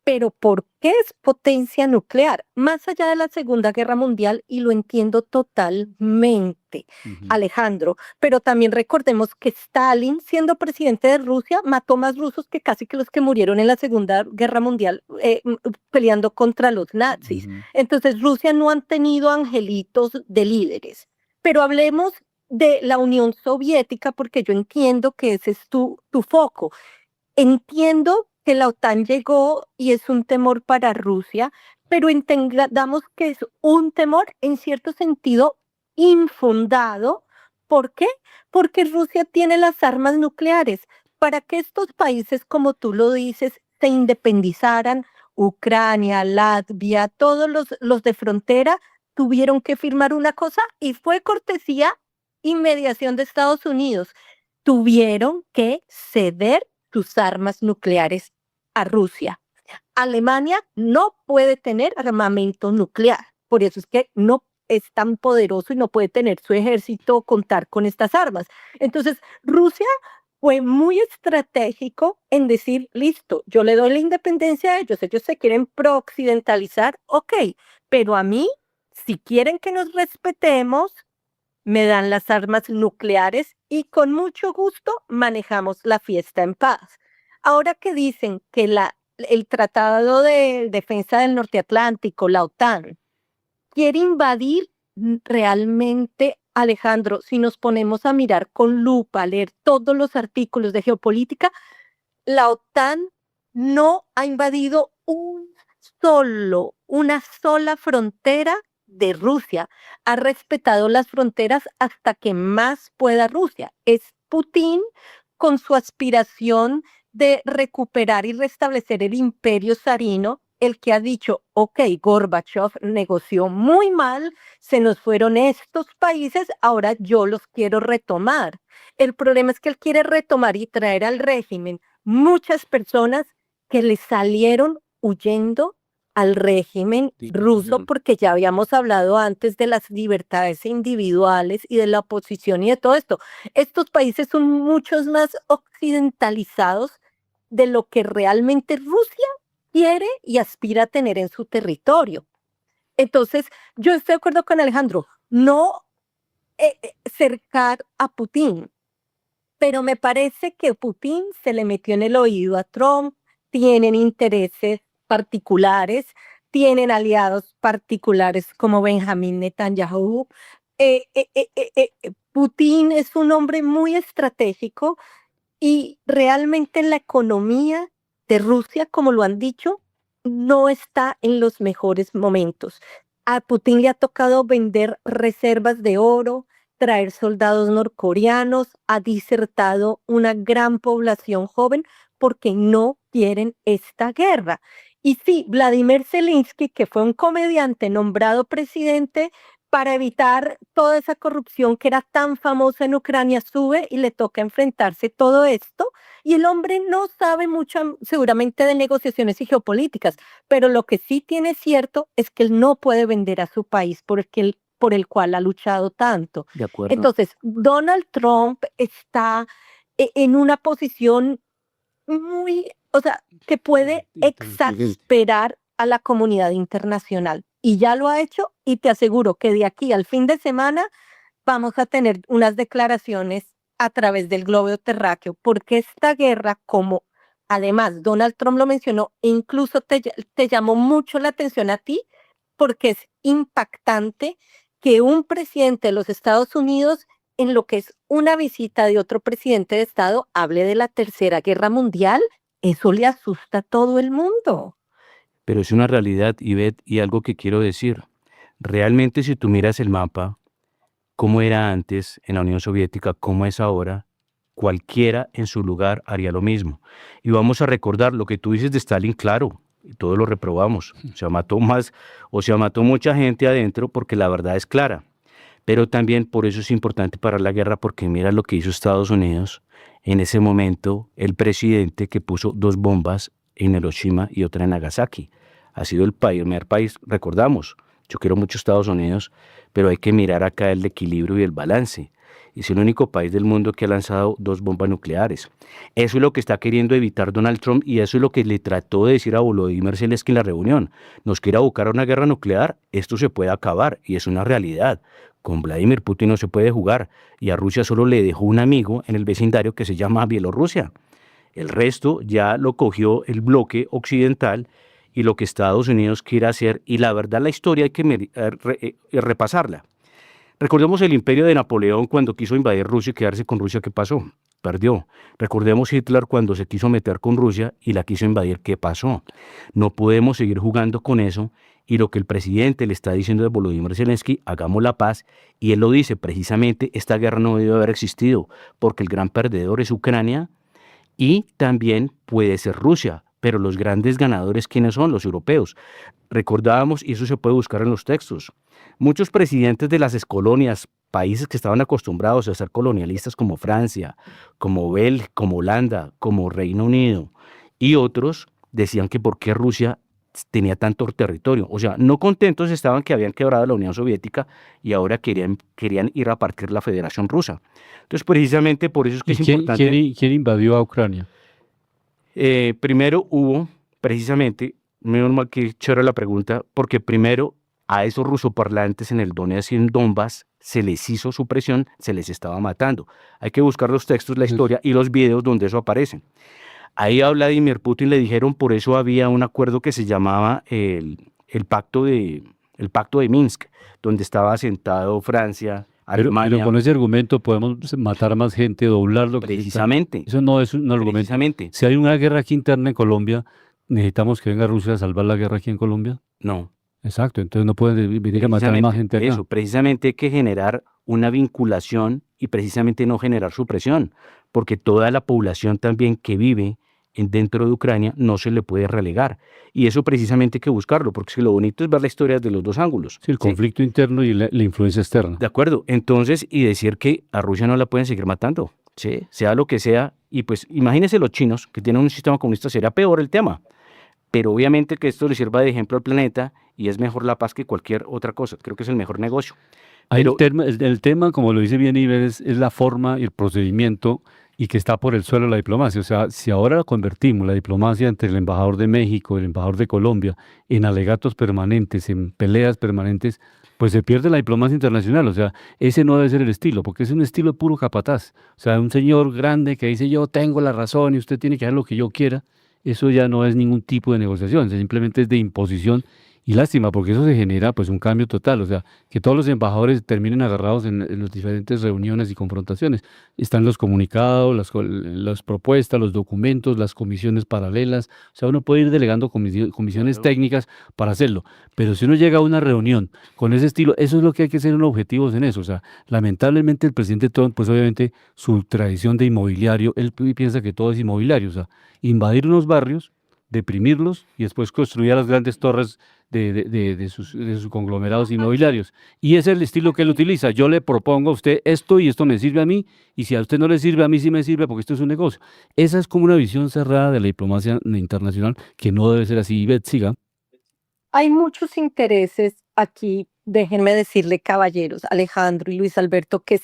Pero ¿por qué es potencia nuclear? Más allá de la Segunda Guerra Mundial, y lo entiendo totalmente, Alejandro, pero también recordemos que Stalin, siendo presidente de Rusia, mató más rusos que casi que los que murieron en la Segunda Guerra Mundial peleando contra los nazis. Entonces, Rusia no han tenido angelitos de líderes. Pero hablemos de la Unión Soviética, porque yo entiendo que ese es tu foco. Entiendo que la OTAN llegó y es un temor para Rusia, pero entendamos que es un temor en cierto sentido infundado. ¿Por qué? Porque Rusia tiene las armas nucleares. Para que estos países, como tú lo dices, se independizaran, Ucrania, Latvia, todos los de frontera, tuvieron que firmar una cosa y fue cortesía y mediación de Estados Unidos. Tuvieron que ceder sus armas nucleares a Rusia. Alemania no puede tener armamento nuclear, por eso es que no es tan poderoso y no puede tener su ejército o contar con estas armas. Entonces, Rusia fue muy estratégico en decir, listo, yo le doy la independencia a ellos se quieren pro-occidentalizar, ok, pero a mí, si quieren que nos respetemos, me dan las armas nucleares y con mucho gusto manejamos la fiesta en paz. Ahora que dicen que el Tratado de Defensa del Norte Atlántico, la OTAN, quiere invadir realmente, Alejandro, si nos ponemos a mirar con lupa, a leer todos los artículos de geopolítica, la OTAN no ha invadido una sola frontera de Rusia, ha respetado las fronteras hasta que más pueda Rusia. Es Putin con su aspiración de recuperar y restablecer el imperio zarino, el que ha dicho, ok, Gorbachev negoció muy mal, se nos fueron estos países, ahora yo los quiero retomar. El problema es que él quiere retomar y traer al régimen muchas personas que le salieron huyendo al régimen ruso, porque ya habíamos hablado antes de las libertades individuales y de la oposición y de todo esto. Estos países son muchos más occidentalizados de lo que realmente Rusia quiere y aspira a tener en su territorio. Entonces, yo estoy de acuerdo con Alejandro, no cercar a Putin, pero me parece que Putin se le metió en el oído a Trump, tienen intereses particulares, tienen aliados particulares como Benjamín Netanyahu. Putin es un hombre muy estratégico y realmente en la economía de Rusia, como lo han dicho, no está en los mejores momentos. A Putin le ha tocado vender reservas de oro, traer soldados norcoreanos, ha disertado una gran población joven porque no quieren esta guerra. Y sí, Vladimir Zelensky, que fue un comediante nombrado presidente para evitar toda esa corrupción que era tan famosa en Ucrania, sube y le toca enfrentarse todo esto. Y el hombre no sabe mucho seguramente de negociaciones y geopolíticas, pero lo que sí tiene cierto es que él no puede vender a su país por el cual ha luchado tanto. De acuerdo. Entonces, Donald Trump está en una posición que puede exasperar a la comunidad internacional. Y ya lo ha hecho, y te aseguro que de aquí al fin de semana vamos a tener unas declaraciones a través del globo terráqueo, porque esta guerra, como además Donald Trump lo mencionó, incluso te llamó mucho la atención a ti, porque es impactante que un presidente de los Estados Unidos, en lo que es una visita de otro presidente de Estado, hable de la Tercera Guerra Mundial. Eso le asusta a todo el mundo. Pero es una realidad, Ivette, y algo que quiero decir. Realmente, si tú miras el mapa, cómo era antes en la Unión Soviética, cómo es ahora, cualquiera en su lugar haría lo mismo. Y vamos a recordar lo que tú dices de Stalin, claro, y todos lo reprobamos. Se mató mucha gente adentro, porque la verdad es clara. Pero también por eso es importante parar la guerra, porque mira lo que hizo Estados Unidos. En ese momento, el presidente que puso 2 bombas en Hiroshima y otra en Nagasaki. Ha sido el primer país, recordamos, Yo quiero mucho Estados Unidos, pero hay que mirar acá el equilibrio y el balance. Es el único país del mundo que ha lanzado 2 bombas nucleares. Eso es lo que está queriendo evitar Donald Trump y eso es lo que le trató de decir a Volodymyr Zelensky en la reunión. Nos quiere abocar a una guerra nuclear, esto se puede acabar y es una realidad. Con Vladimir Putin no se puede jugar y a Rusia solo le dejó un amigo en el vecindario que se llama Bielorrusia. El resto ya lo cogió el bloque occidental y lo que Estados Unidos quiere hacer, y la verdad la historia hay que repasarla. Recordemos el imperio de Napoleón cuando quiso invadir Rusia y quedarse con Rusia, ¿qué pasó? Perdió. Recordemos Hitler cuando se quiso meter con Rusia y la quiso invadir, ¿qué pasó? No podemos seguir jugando con eso, y lo que el presidente le está diciendo de Volodymyr Zelensky, hagamos la paz, y él lo dice precisamente, esta guerra no debe haber existido, porque el gran perdedor es Ucrania y también puede ser Rusia, pero los grandes ganadores, ¿quiénes son? Los europeos. Recordábamos, y eso se puede buscar en los textos, muchos presidentes de las excolonias, países que estaban acostumbrados a ser colonialistas como Francia, como Bélgica, como Holanda, como Reino Unido y otros, decían que por qué Rusia tenía tanto territorio. O sea, no contentos estaban que habían quebrado la Unión Soviética y ahora querían ir a partir la Federación Rusa. Entonces, precisamente por eso es que ¿Y es importante. quién invadió a Ucrania? Primero hubo, precisamente, menos mal que chévere la pregunta, porque primero a esos rusoparlantes en el Donetsk y en Donbass se les hizo supresión, se les estaba matando. Hay que buscar los textos, la historia y los videos donde eso aparece. Ahí a Vladimir Putin le dijeron, por eso había un acuerdo que se llamaba el pacto de Minsk, donde estaba sentado Francia, Pero Alemania. con ese argumento podemos matar a más gente, doblarlo. Precisamente. Eso no es un argumento. Precisamente. Si hay una guerra aquí interna en Colombia, ¿necesitamos que venga Rusia a salvar la guerra aquí en Colombia? No. Exacto, entonces no pueden venir a matar a más gente acá. Eso, precisamente hay que generar una vinculación y precisamente no generar supresión, porque toda la población también que vive dentro de Ucrania no se le puede relegar. Y eso precisamente hay que buscarlo, porque es que lo bonito es ver la historia de los dos ángulos. Sí, el conflicto interno y la influencia externa. De acuerdo, entonces, y decir que a Rusia no la pueden seguir matando, ¿sí? Sea lo que sea, y pues imagínense los chinos que tienen un sistema comunista, sería peor el tema. Pero obviamente que esto le sirva de ejemplo al planeta y es mejor la paz que cualquier otra cosa. Creo que es el mejor negocio. Pero El tema, como lo dice bien Iber, es la forma y el procedimiento y que está por el suelo la diplomacia. O sea, si ahora convertimos la diplomacia entre el embajador de México y el embajador de Colombia en alegatos permanentes, en peleas permanentes, pues se pierde la diplomacia internacional. O sea, ese no debe ser el estilo, porque es un estilo puro capataz. O sea, un señor grande que dice yo tengo la razón y usted tiene que hacer lo que yo quiera. Eso ya no es ningún tipo de negociación, simplemente es de imposición y lástima, porque eso se genera pues un cambio total, o sea, que todos los embajadores terminen agarrados en las diferentes reuniones y confrontaciones. Están los comunicados, las propuestas, los documentos, las comisiones paralelas, o sea, uno puede ir delegando comisiones técnicas para hacerlo, pero si uno llega a una reunión con ese estilo, eso es lo que hay que ser objetivos en eso, o sea, lamentablemente el presidente Trump, pues obviamente su tradición de inmobiliario, él piensa que todo es inmobiliario, o sea, invadir unos barrios, deprimirlos y después construir las grandes torres de sus conglomerados inmobiliarios. Y ese es el estilo que él utiliza. Yo le propongo a usted esto y esto me sirve a mí, y si a usted no le sirve, a mí sí me sirve porque esto es un negocio. Esa es como una visión cerrada de la diplomacia internacional que no debe ser así. Ivette, siga. Hay muchos intereses aquí, déjenme decirle, caballeros, Alejandro y Luis Alberto, que es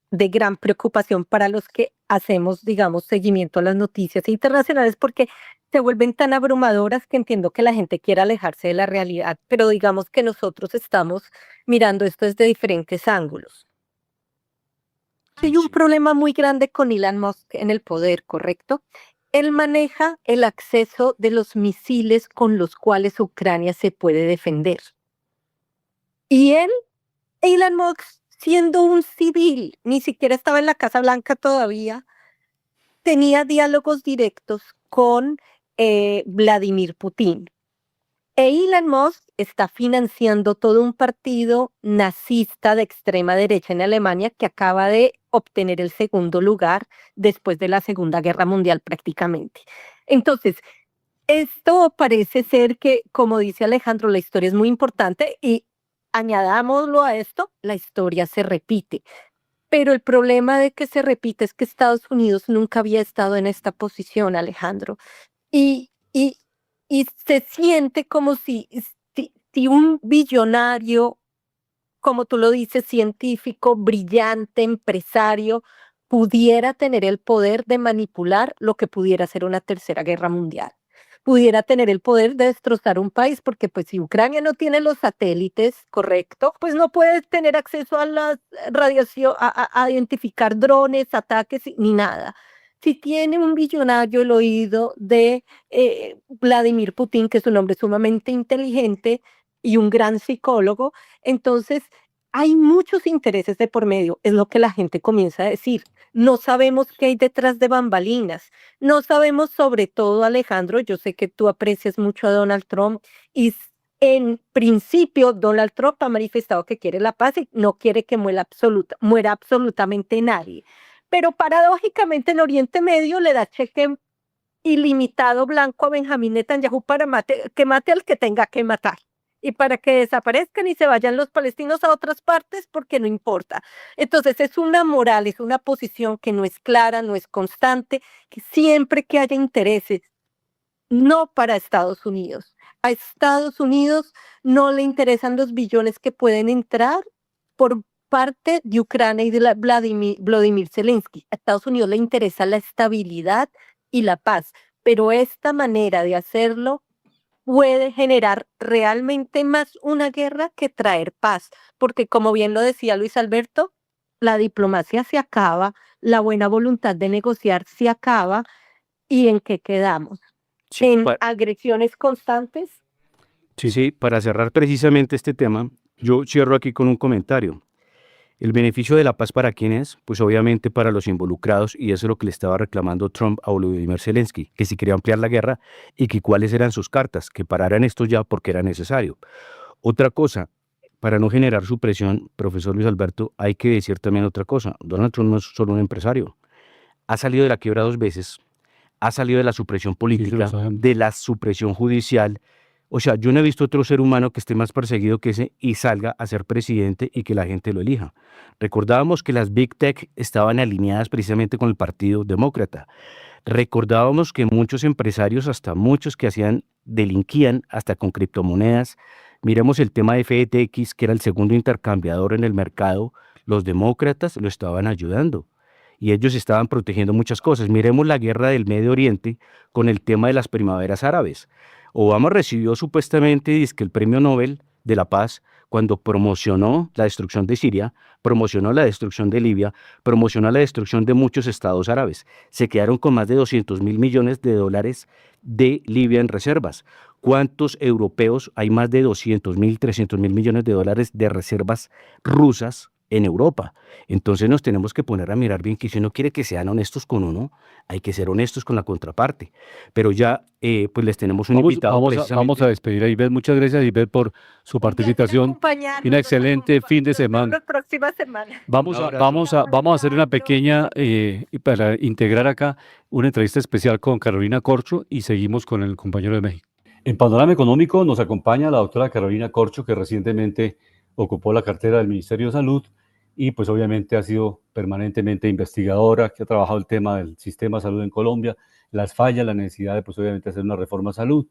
de gran preocupación para los que hacemos, digamos, seguimiento a las noticias internacionales, porque se vuelven tan abrumadoras que entiendo que la gente quiere alejarse de la realidad, pero digamos que nosotros estamos mirando esto desde diferentes ángulos. Hay un problema muy grande con Elon Musk en el poder, ¿correcto? Él maneja el acceso de los misiles con los cuales Ucrania se puede defender. Y Elon Musk, siendo un civil, ni siquiera estaba en la Casa Blanca todavía, tenía diálogos directos con Vladimir Putin. Elon Musk está financiando todo un partido nazista de extrema derecha en Alemania que acaba de obtener el segundo lugar después de la Segunda Guerra Mundial prácticamente. Entonces, esto parece ser que, como dice Alejandro, la historia es muy importante y añadámoslo a esto, la historia se repite. Pero el problema de que se repite es que Estados Unidos nunca había estado en esta posición, Alejandro. Y se siente como si si un billonario, como tú lo dices, científico, brillante, empresario, pudiera tener el poder de manipular lo que pudiera ser una tercera guerra mundial. Pudiera tener el poder de destrozar un país, porque pues si Ucrania no tiene los satélites, correcto, pues no puede tener acceso a la radiación, a identificar drones, ataques, ni nada. Si tiene un billonario el oído de Vladimir Putin, que es un hombre sumamente inteligente y un gran psicólogo, entonces hay muchos intereses de por medio, es lo que la gente comienza a decir. No sabemos qué hay detrás de bambalinas. No sabemos, sobre todo, Alejandro, yo sé que tú aprecias mucho a Donald Trump y en principio Donald Trump ha manifestado que quiere la paz y no quiere que muera absolutamente nadie. Pero paradójicamente en Oriente Medio le da cheque ilimitado blanco a Benjamín Netanyahu para que mate al que tenga que matar y para que desaparezcan y se vayan los palestinos a otras partes porque no importa. Entonces es una moral, es una posición que no es clara, no es constante, que siempre que haya intereses, no para Estados Unidos. A Estados Unidos no le interesan los billones que pueden entrar por parte de Ucrania y de Vladimir Zelensky. A Estados Unidos le interesa la estabilidad y la paz, pero esta manera de hacerlo puede generar realmente más una guerra que traer paz, porque como bien lo decía Luis Alberto, la diplomacia se acaba, la buena voluntad de negociar se acaba, ¿y en qué quedamos? Sí, ¿En agresiones constantes? sí, para cerrar precisamente este tema, yo cierro aquí con un comentario. ¿El beneficio de la paz para quién es? Pues obviamente para los involucrados, y eso es lo que le estaba reclamando Trump a Volodymyr Zelensky, que si quería ampliar la guerra y que cuáles eran sus cartas, que pararan esto ya porque era necesario. Otra cosa, para no generar su presión, profesor Luis Alberto, hay que decir también otra cosa. Donald Trump no es solo un empresario. Ha salido de la quiebra 2 veces, ha salido de la supresión política, de la supresión judicial. O sea, yo no he visto otro ser humano que esté más perseguido que ese y salga a ser presidente y que la gente lo elija. Recordábamos que las Big Tech estaban alineadas precisamente con el Partido Demócrata. Recordábamos que muchos empresarios, hasta muchos que delinquían hasta con criptomonedas. Miremos el tema de FTX, que era el segundo intercambiador en el mercado. Los demócratas lo estaban ayudando y ellos estaban protegiendo muchas cosas. Miremos la guerra del Medio Oriente con el tema de las primaveras árabes. Obama recibió supuestamente el premio Nobel de la Paz cuando promocionó la destrucción de Siria, promocionó la destrucción de Libia, promocionó la destrucción de muchos estados árabes. Se quedaron con más de 200.000 millones de dólares de Libia en reservas. ¿Cuántos europeos? Hay más de 200.000, 300.000 millones de dólares de reservas rusas en Europa. Entonces nos tenemos que poner a mirar bien que si uno quiere que sean honestos con uno, hay que ser honestos con la contraparte. Pero ya pues les tenemos un invitado. Vamos a despedir a Ivette. Muchas gracias, Ivette, por su participación. Un excelente fin de semana. La próxima semana. Vamos a hacer una pequeña, para integrar acá, una entrevista especial con Carolina Corcho y seguimos con el compañero de México. En Panorama Económico nos acompaña la doctora Carolina Corcho, que recientemente ocupó la cartera del Ministerio de Salud y pues obviamente ha sido permanentemente investigadora, que ha trabajado el tema del sistema de salud en Colombia, las fallas, la necesidad de pues obviamente hacer una reforma a salud,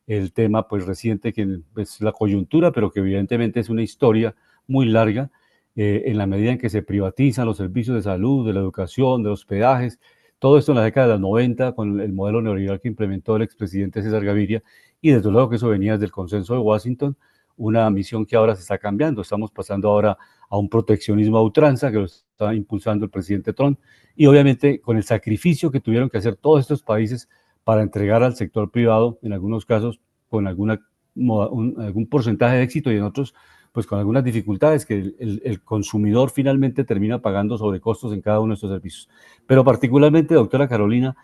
el tema pues reciente que es la coyuntura, pero que evidentemente es una historia muy larga, en la medida en que se privatizan los servicios de salud, de la educación, de los hospedajes, todo esto en la década de los 90 con el modelo neoliberal que implementó el expresidente César Gaviria, y desde luego que eso venía desde el consenso de Washington, una misión que ahora se está cambiando. Estamos pasando ahora a un proteccionismo a ultranza que lo está impulsando el presidente Trump y obviamente con el sacrificio que tuvieron que hacer todos estos países para entregar al sector privado, en algunos casos con algún porcentaje de éxito y en otros pues con algunas dificultades que el consumidor finalmente termina pagando sobrecostos en cada uno de estos servicios. Pero particularmente, doctora Carolina,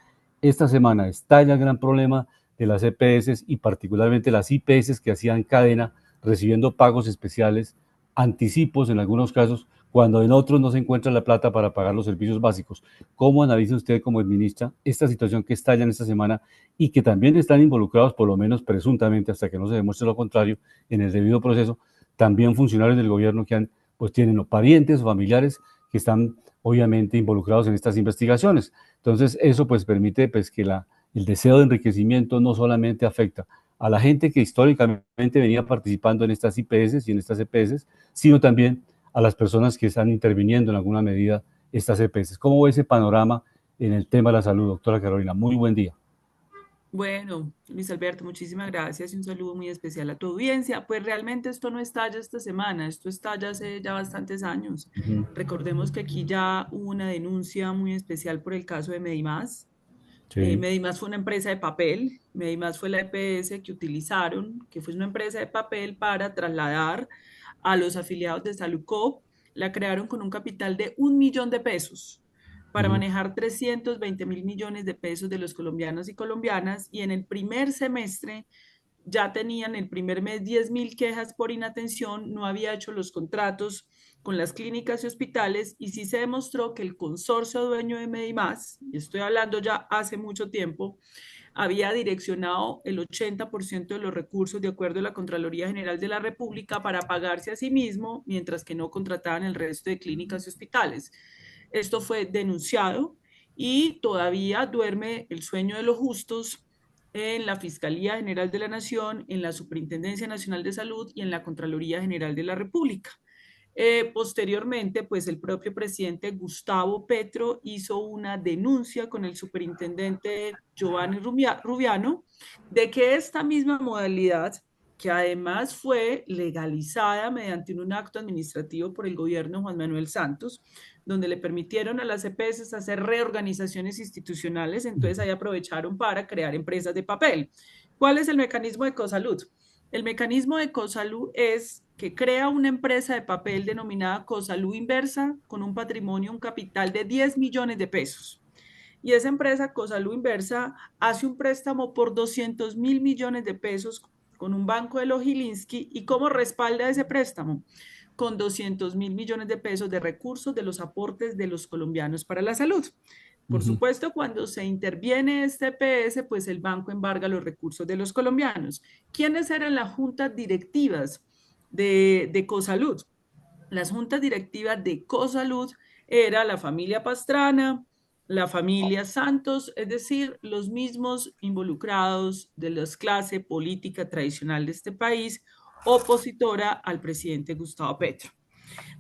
esta semana estalla el gran problema de las EPS y particularmente las IPS que hacían cadena recibiendo pagos especiales, anticipos en algunos casos, cuando en otros no se encuentra la plata para pagar los servicios básicos. ¿Cómo analiza usted como ministra esta situación que estalla en esta semana y que también están involucrados, por lo menos presuntamente, hasta que no se demuestre lo contrario, en el debido proceso, también funcionarios del gobierno que pues tienen parientes o familiares que están obviamente involucrados en estas investigaciones? Entonces eso pues permite pues que el deseo de enriquecimiento no solamente afecta a la gente que históricamente venía participando en estas IPS y en estas EPS, sino también a las personas que están interviniendo en alguna medida estas EPS. ¿Cómo ve ese panorama en el tema de la salud, doctora Carolina? Muy buen día. Bueno, Luis Alberto, muchísimas gracias y un saludo muy especial a tu audiencia. Pues realmente esto no estalla esta semana, esto estalla hace ya bastantes años. Recordemos que aquí ya hubo una denuncia muy especial por el caso de Medimás. Sí. Medimás fue una empresa de papel, Medimás fue la EPS que utilizaron, que fue una empresa de papel para trasladar a los afiliados de Salucop. La crearon con un capital de 1.000.000 de pesos para manejar 320.000 millones de pesos de los colombianos y colombianas, y en el primer semestre ya tenían el primer mes 10.000 quejas por inatención, no había hecho los contratos con las clínicas y hospitales, y sí se demostró que el consorcio dueño de Medimás, y estoy hablando ya hace mucho tiempo, había direccionado el 80% de los recursos de acuerdo a la Contraloría General de la República para pagarse a sí mismo, mientras que no contrataban el resto de clínicas y hospitales. Esto fue denunciado y todavía duerme el sueño de los justos en la Fiscalía General de la Nación, en la Superintendencia Nacional de Salud y en la Contraloría General de la República. Posteriormente, pues el propio presidente Gustavo Petro hizo una denuncia con el superintendente Giovanni Rubiano de que esta misma modalidad, que además fue legalizada mediante un acto administrativo por el gobierno de Juan Manuel Santos, donde le permitieron a las EPS hacer reorganizaciones institucionales, entonces ahí aprovecharon para crear empresas de papel. ¿Cuál es el mecanismo de Ecosalud? El mecanismo de Ecosalud es que crea una empresa de papel denominada Ecosalud Inversa con un patrimonio, un capital de 10 millones de pesos. Y esa empresa Ecosalud Inversa hace un préstamo por 200.000 millones de pesos con un banco de Lojilinski, y ¿cómo respalda ese préstamo? Con 200.000 millones de pesos de recursos de los aportes de los colombianos para la salud. Por supuesto, cuando se interviene este EPS, pues el banco embarga los recursos de los colombianos. ¿Quiénes eran las juntas directivas de Ecosalud? Las juntas directivas de Ecosalud era la familia Pastrana, la familia Santos, es decir, los mismos involucrados de la clase política tradicional de este país, opositora al presidente Gustavo Petro.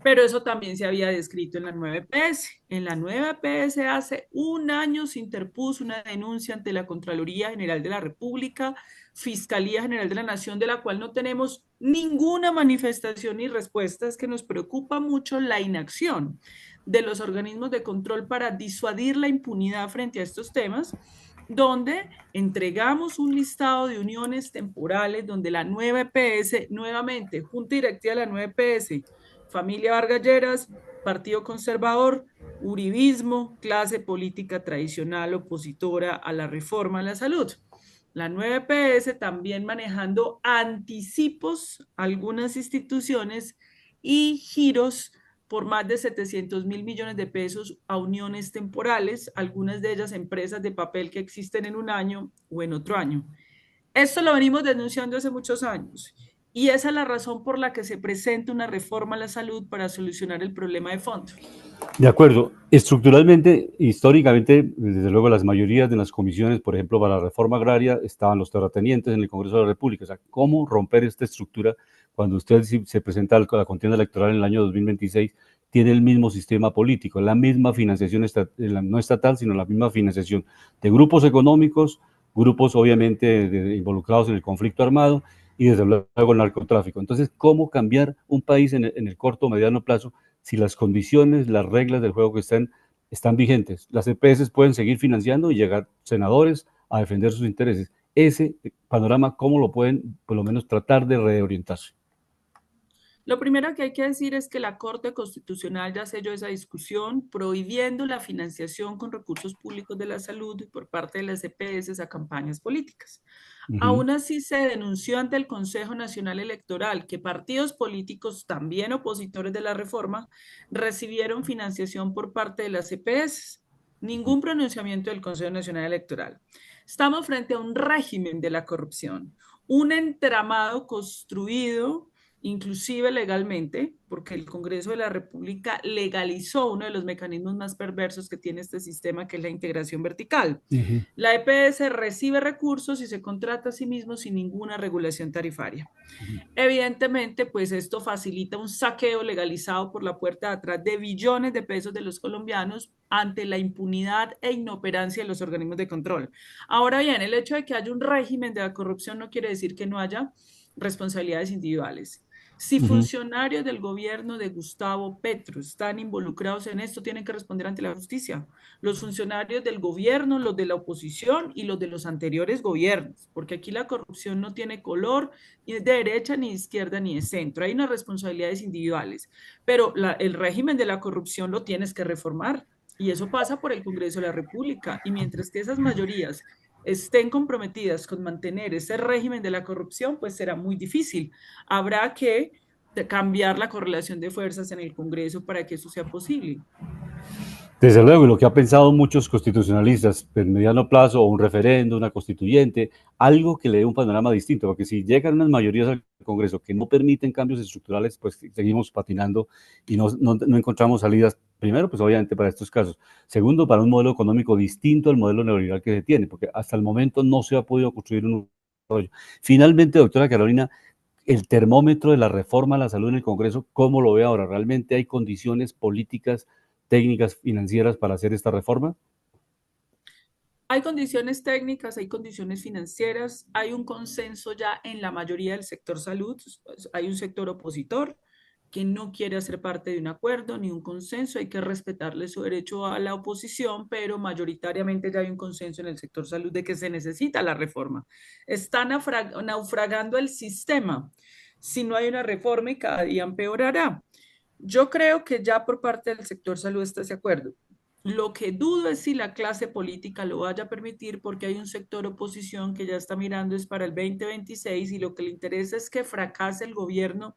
Pero eso también se había descrito en la nueva EPS. En la nueva EPS hace un año se interpuso una denuncia ante la Contraloría General de la República, Fiscalía General de la Nación, de la cual no tenemos ninguna manifestación ni respuesta. Es que nos preocupa mucho la inacción de los organismos de control para disuadir la impunidad frente a estos temas, donde entregamos un listado de uniones temporales, donde la nueva EPS, nuevamente, Junta Directiva de la nueva EPS, familia Vargas Lleras, Partido Conservador, Uribismo, clase política tradicional opositora a la reforma a la salud. La nueva EPS también manejando anticipos a algunas instituciones y giros por más de 700.000 millones de pesos a uniones temporales, algunas de ellas empresas de papel que existen en un año o en otro año. Esto lo venimos denunciando hace muchos años. Y esa es la razón por la que se presenta una reforma a la salud para solucionar el problema de fondo. De acuerdo. Estructuralmente, históricamente, desde luego las mayorías de las comisiones, por ejemplo, para la reforma agraria, estaban los terratenientes en el Congreso de la República. O sea, ¿cómo romper esta estructura cuando usted se presenta a la contienda electoral en el año 2026? Tiene el mismo sistema político, la misma financiación, no estatal, sino la misma financiación de grupos económicos, grupos obviamente involucrados en el conflicto armado, y desde luego el narcotráfico. Entonces, ¿cómo cambiar un país en el corto o mediano plazo si las condiciones, las reglas del juego que están vigentes? Las EPS pueden seguir financiando y llegar senadores a defender sus intereses. Ese panorama, ¿cómo lo pueden, por lo menos, tratar de reorientarse? Lo primero que hay que decir es que la Corte Constitucional ya selló esa discusión, prohibiendo la financiación con recursos públicos de la salud por parte de las EPS a campañas políticas. Aún así, se denunció ante el Consejo Nacional Electoral que partidos políticos, también opositores de la reforma, recibieron financiación por parte de las EPS. Ningún pronunciamiento del Consejo Nacional Electoral. Estamos frente a un régimen de la corrupción, un entramado construido inclusive legalmente, porque el Congreso de la República legalizó uno de los mecanismos más perversos que tiene este sistema, que es la integración vertical. Ujú. La EPS recibe recursos y se contrata a sí mismo sin ninguna regulación tarifaria. Evidentemente, pues esto facilita un saqueo legalizado por la puerta de atrás de billones de pesos de los colombianos ante la impunidad e inoperancia de los organismos de control. Ahora bien, el hecho de que haya un régimen de la corrupción no quiere decir que no haya responsabilidades individuales. Si Ujú. funcionarios del gobierno de Gustavo Petro están involucrados en esto, tienen que responder ante la justicia. Los funcionarios del gobierno, los de la oposición y los de los anteriores gobiernos, porque aquí la corrupción no tiene color, ni de derecha, ni de izquierda, ni de centro. Hay unas responsabilidades individuales, pero el régimen de la corrupción lo tienes que reformar y eso pasa por el Congreso de la República. Y mientras que esas mayorías estén comprometidas con mantener ese régimen de la corrupción, pues será muy difícil. Habrá que cambiar la correlación de fuerzas en el Congreso para que eso sea posible. Desde luego, y lo que han pensado muchos constitucionalistas, en mediano plazo, o un referendo, una constituyente, algo que le dé un panorama distinto, porque si llegan unas mayorías al Congreso que no permiten cambios estructurales, pues seguimos patinando y no encontramos salidas, primero, pues obviamente para estos casos, segundo, para un modelo económico distinto al modelo neoliberal que se tiene, porque hasta el momento no se ha podido construir un desarrollo. Finalmente, doctora Carolina, el termómetro de la reforma a la salud en el Congreso, ¿cómo lo ve ahora? ¿Realmente hay condiciones políticas, técnicas, financieras para hacer esta reforma? Hay condiciones técnicas, hay condiciones financieras, hay un consenso ya en la mayoría del sector salud, hay un sector opositor que no quiere hacer parte de un acuerdo ni un consenso, hay que respetarle su derecho a la oposición, pero mayoritariamente ya hay un consenso en el sector salud de que se necesita la reforma. Está naufragando el sistema si no hay una reforma y cada día empeorará. Yo creo que ya por parte del sector salud está ese acuerdo. Lo que dudo es si la clase política lo vaya a permitir porque hay un sector oposición que ya está mirando es para el 2026 y lo que le interesa es que fracase el gobierno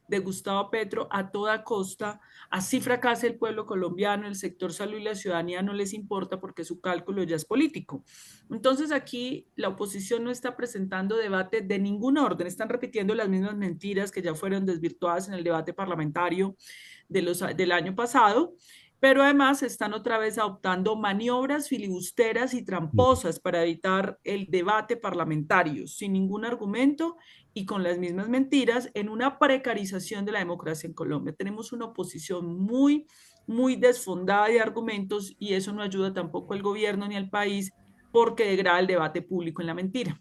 de Gustavo Petro a toda costa, así fracase el pueblo colombiano, el sector salud y la ciudadanía no les importa porque su cálculo ya es político. Entonces aquí la oposición no está presentando debate de ningún orden, están repitiendo las mismas mentiras que ya fueron desvirtuadas en el debate parlamentario del año pasado, pero además están otra vez adoptando maniobras filibusteras y tramposas para evitar el debate parlamentario, sin ningún argumento y con las mismas mentiras, en una precarización de la democracia en Colombia. Tenemos una oposición muy desfondada de argumentos y eso no ayuda tampoco al gobierno ni al país porque degrada el debate público en la mentira.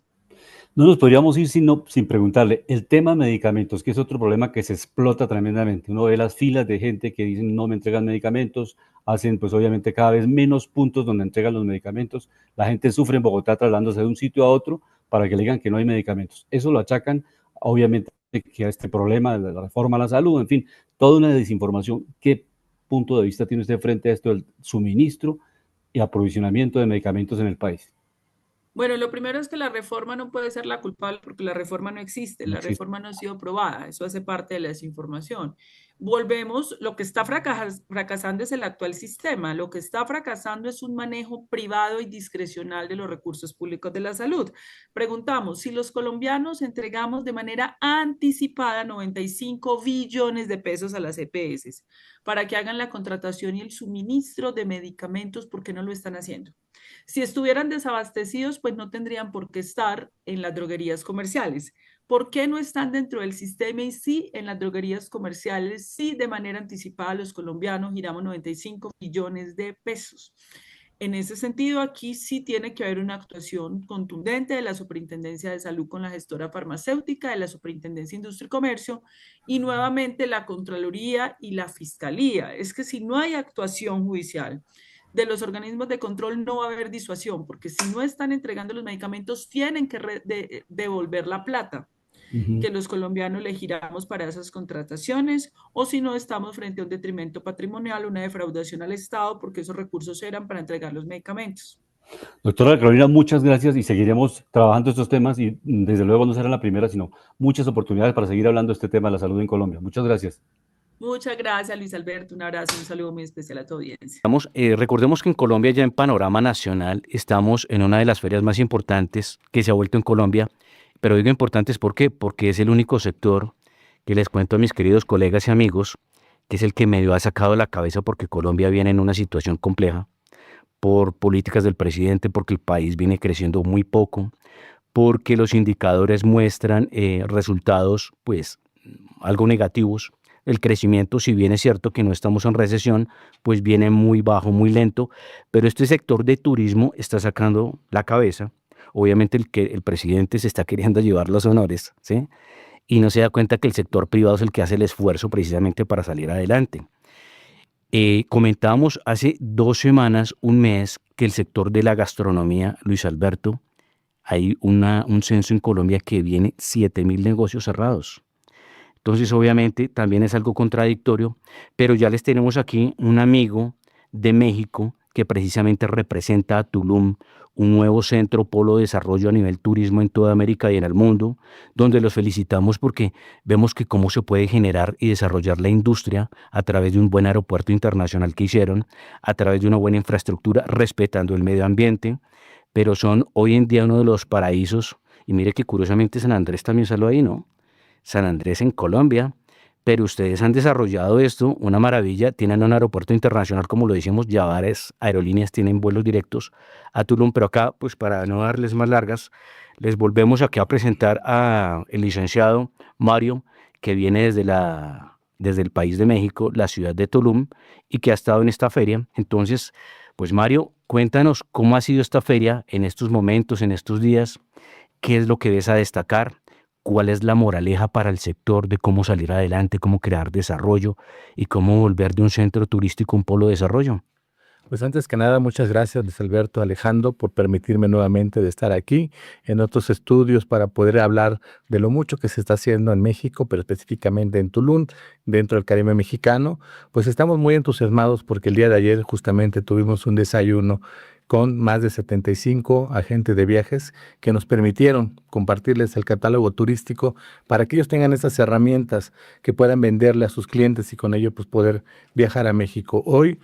No nos podríamos ir sin preguntarle, el tema de medicamentos, que es otro problema que se explota tremendamente. Uno ve las filas de gente que dicen no me entregan medicamentos, hacen pues obviamente cada vez menos puntos donde entregan los medicamentos. La gente sufre en Bogotá trasladándose de un sitio a otro para que le digan que no hay medicamentos. Eso lo achacan obviamente que a este problema de la reforma a la salud, en fin, toda una desinformación. ¿Qué punto de vista tiene usted frente a esto del suministro y aprovisionamiento de medicamentos en el país? Bueno, lo primero es que la reforma no puede ser la culpable porque la reforma no existe, No la existe. reforma no ha sido aprobada, eso hace parte de la desinformación. Volvemos, lo que está fracasando es el actual sistema, lo que está fracasando es un manejo privado y discrecional de los recursos públicos de la salud. Preguntamos, si los colombianos entregamos de manera anticipada 95 billones de pesos a las EPS para que hagan la contratación y el suministro de medicamentos, ¿por qué no lo están haciendo? Si estuvieran desabastecidos, pues no tendrían por qué estar en las droguerías comerciales. ¿Por qué no están dentro del sistema y sí en las droguerías comerciales? Sí, de manera anticipada los colombianos giramos 95 billones de pesos. En ese sentido, aquí sí tiene que haber una actuación contundente de la Superintendencia de Salud con la gestora farmacéutica, de la Superintendencia de Industria y Comercio y nuevamente la Contraloría y la Fiscalía. Es que si no hay actuación judicial de los organismos de control no va a haber disuasión, porque si no están entregando los medicamentos, tienen que devolver la plata que los colombianos le giramos para esas contrataciones, o si no, estamos frente a un detrimento patrimonial, una defraudación al Estado, porque esos recursos eran para entregar los medicamentos. Doctora Carolina, muchas gracias y seguiremos trabajando estos temas y desde luego no será la primera, sino muchas oportunidades para seguir hablando de este tema de la salud en Colombia. Muchas gracias. Muchas gracias, Luis Alberto. Un abrazo y un saludo muy especial a tu audiencia. Recordemos que en Colombia, ya en panorama nacional, estamos en una de las ferias más importantes que se ha vuelto en Colombia, pero digo importantes ¿por qué? Porque es el único sector que les cuento a mis queridos colegas y amigos, que es el que medio ha sacado la cabeza porque Colombia viene en una situación compleja por políticas del presidente, porque el país viene creciendo muy poco, porque los indicadores muestran resultados pues algo negativos. El crecimiento, si bien es cierto que no estamos en recesión, pues viene muy bajo, muy lento, pero este sector de turismo está sacando la cabeza. Obviamente el presidente se está queriendo llevar los honores, ¿sí? Y no se da cuenta que el sector privado es el que hace el esfuerzo precisamente para salir adelante. Comentábamos hace 2 semanas, un mes, que el sector de la gastronomía, Luis Alberto, hay un censo en Colombia que viene 7.000 negocios cerrados. Entonces, obviamente, también es algo contradictorio, pero ya les tenemos aquí un amigo de México que precisamente representa a Tulum, un nuevo centro polo de desarrollo a nivel turismo en toda América y en el mundo, donde los felicitamos porque vemos que cómo se puede generar y desarrollar la industria a través de un buen aeropuerto internacional que hicieron, a través de una buena infraestructura, respetando el medio ambiente, pero son hoy en día uno de los paraísos, y mire que curiosamente San Andrés también salió ahí, ¿no? San Andrés en Colombia, pero ustedes han desarrollado esto, una maravilla, tienen un aeropuerto internacional, como lo decimos, ya varias aerolíneas tienen vuelos directos a Tulum, pero acá, pues para no darles más largas, les volvemos aquí a presentar a el licenciado Mario, que viene desde el país de México, la ciudad de Tulum, y que ha estado en esta feria. Entonces, pues Mario, cuéntanos cómo ha sido esta feria en estos momentos, en estos días, qué es lo que ves a destacar. ¿Cuál es la moraleja para el sector de cómo salir adelante, cómo crear desarrollo y cómo volver de un centro turístico un polo de desarrollo? Pues antes que nada, muchas gracias, Luis Alberto, Alejandro, por permitirme nuevamente de estar aquí en otros estudios para poder hablar de lo mucho que se está haciendo en México, pero específicamente en Tulum, dentro del Caribe mexicano. Pues estamos muy entusiasmados porque el día de ayer justamente tuvimos un desayuno con más de 75 agentes de viajes que nos permitieron compartirles el catálogo turístico para que ellos tengan esas herramientas que puedan venderle a sus clientes y con ello pues poder viajar a México. Hoy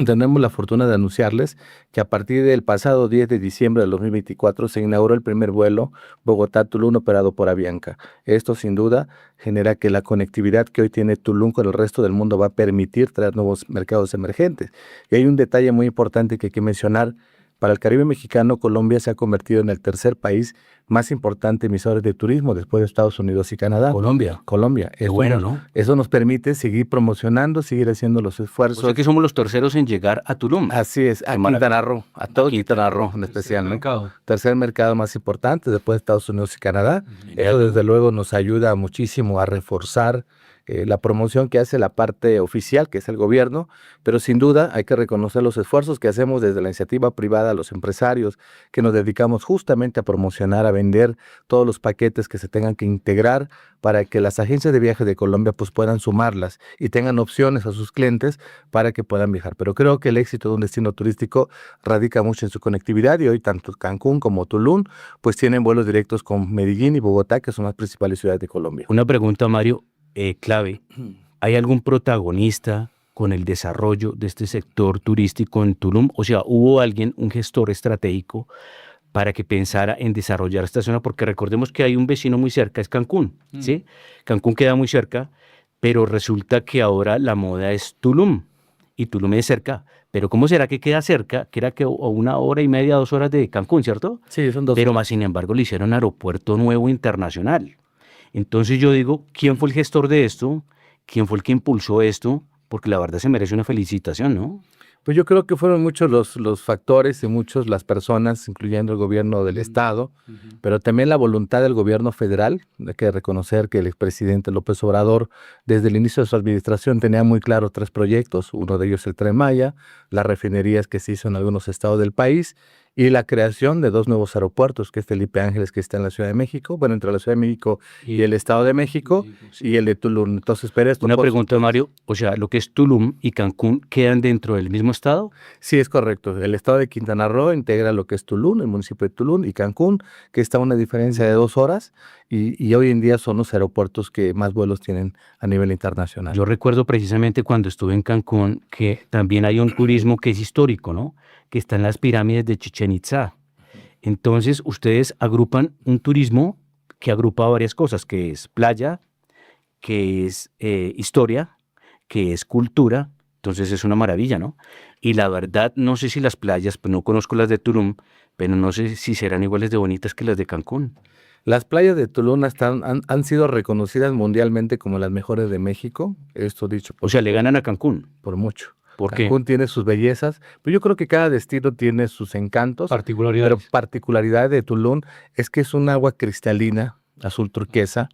tenemos la fortuna de anunciarles que a partir del pasado 10 de diciembre del 2024 se inauguró el primer vuelo Bogotá-Tulum operado por Avianca. Esto sin duda genera que la conectividad que hoy tiene Tulum con el resto del mundo va a permitir traer nuevos mercados emergentes. Y hay un detalle muy importante que hay que mencionar. Para el Caribe mexicano, Colombia se ha convertido en el tercer país más importante emisor de turismo después de Estados Unidos y Canadá. Colombia. Eso Bueno, ¿no? Eso nos permite seguir promocionando, seguir haciendo los esfuerzos. O sea que somos los terceros en llegar a Tulum. Así es, a Quintana Roo, a todo Quintana Roo en especial, ¿no? Tercer mercado más importante después de Estados Unidos y Canadá. Eso desde luego nos ayuda muchísimo a reforzar la promoción que hace la parte oficial, que es el gobierno, pero sin duda hay que reconocer los esfuerzos que hacemos desde la iniciativa privada, los empresarios, que nos dedicamos justamente a promocionar, a vender todos los paquetes que se tengan que integrar para que las agencias de viajes de Colombia pues puedan sumarlas y tengan opciones a sus clientes para que puedan viajar. Pero creo que el éxito de un destino turístico radica mucho en su conectividad y hoy tanto Cancún como Tulum pues tienen vuelos directos con Medellín y Bogotá, que son las principales ciudades de Colombia. Una pregunta, Mario, clave. ¿Hay algún protagonista con el desarrollo de este sector turístico en Tulum? O sea, ¿hubo alguien, un gestor estratégico, para que pensara en desarrollar esta zona? Porque recordemos que hay un vecino muy cerca, es Cancún, ¿sí? Cancún queda muy cerca, pero resulta que ahora la moda es Tulum, y Tulum es cerca. Pero ¿cómo será que queda cerca? Que era que a 1 hora y media, 2 horas de Cancún, ¿cierto? Sí, son 2 Pero más sin embargo le hicieron aeropuerto nuevo internacional. Entonces yo digo, ¿quién fue el gestor de esto? ¿Quién fue el que impulsó esto? Porque la verdad se merece una felicitación, ¿no? Pues yo creo que fueron muchos los factores y muchas las personas, incluyendo el gobierno del estado, pero también la voluntad del gobierno federal. Hay que reconocer que el expresidente López Obrador, desde el inicio de su administración, tenía muy claro 3 proyectos. Uno de ellos el Tren Maya, las refinerías que se hizo en algunos estados del país y la creación de 2 nuevos aeropuertos, que es Felipe Ángeles, que está en la Ciudad de México, bueno, entre la Ciudad de México y el Estado de México, y el de Tulum. Entonces, pero esto... Una pregunta, Mario, o sea, lo que es Tulum y Cancún, ¿quedan dentro del mismo estado? Sí, es correcto. El estado de Quintana Roo integra lo que es Tulum, el municipio de Tulum y Cancún, que está a una diferencia de 2 horas, y hoy en día son los aeropuertos que más vuelos tienen a nivel internacional. Yo recuerdo precisamente cuando estuve en Cancún que también hay un turismo que es histórico, ¿no? Que está en las pirámides de Chichén Itzá. Entonces, ustedes agrupan un turismo que agrupa varias cosas, que es playa, que es historia, que es cultura, entonces es una maravilla, ¿no? Y la verdad, no sé si las playas, pues no conozco las de Tulum, pero no sé si serán iguales de bonitas que las de Cancún. Las playas de Tulum han sido reconocidas mundialmente como las mejores de México, esto dicho O sea, le ganan a Cancún. por mucho. ¿Por qué? Cancún tiene sus bellezas, pero yo creo que cada destino tiene sus encantos. Pero Particularidades. particularidad de Tulum es que es un agua cristalina, azul turquesa.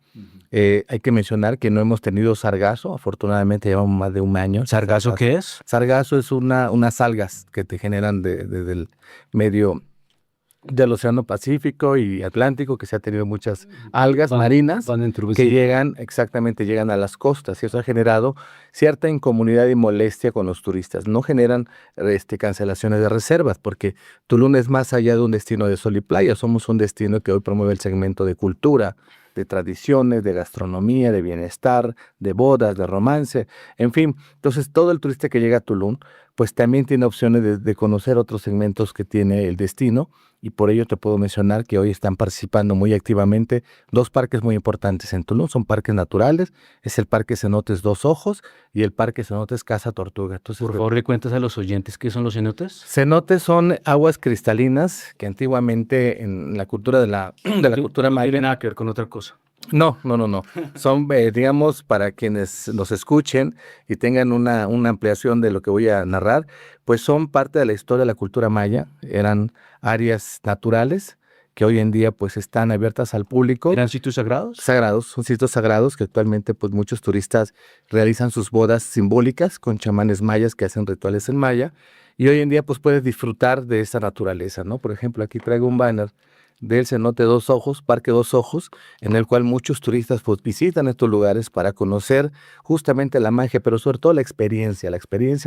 Hay que mencionar que no hemos tenido sargazo, afortunadamente llevamos más de un año. ¿Sargazo qué es? Sargazo es unas algas que te generan del medio del Océano Pacífico y Atlántico, que se ha tenido muchas algas marinas Van que entrubecidos. llegan a las costas, y eso ha generado cierta incomodidad y molestia con los turistas. No generan cancelaciones de reservas, porque Tulum es más allá de un destino de sol y playa, somos un destino que hoy promueve el segmento de cultura, de tradiciones, de gastronomía, de bienestar, de bodas, de romance, en fin. Entonces, todo el turista que llega a Tulum, pues también tiene opciones de conocer otros segmentos que tiene el destino, y por ello te puedo mencionar que hoy están participando muy activamente 2 parques muy importantes en Tulum, son parques naturales, es el Parque Cenotes Dos Ojos y el Parque Cenotes Casa Tortuga. Entonces, Por favor, le cuentas a los oyentes qué son los cenotes. cenotes son aguas cristalinas que antiguamente en la cultura de la cultura No maya. tiene nada que ver con otra cosa. No. Son, digamos, para quienes nos escuchen y tengan una ampliación de lo que voy a narrar, pues son parte de la historia de la cultura maya. Eran áreas naturales que hoy en día pues están abiertas al público. ¿Eran sitios sagrados? Sagrados, son sitios sagrados que actualmente pues muchos turistas realizan sus bodas simbólicas con chamanes mayas que hacen rituales en maya, y hoy en día pues puedes disfrutar de esa naturaleza, ¿no? Por ejemplo, aquí traigo un banner del cenote Dos Ojos, Parque Dos Ojos, en el cual muchos turistas pues visitan estos lugares para conocer justamente la magia, pero sobre todo la experiencia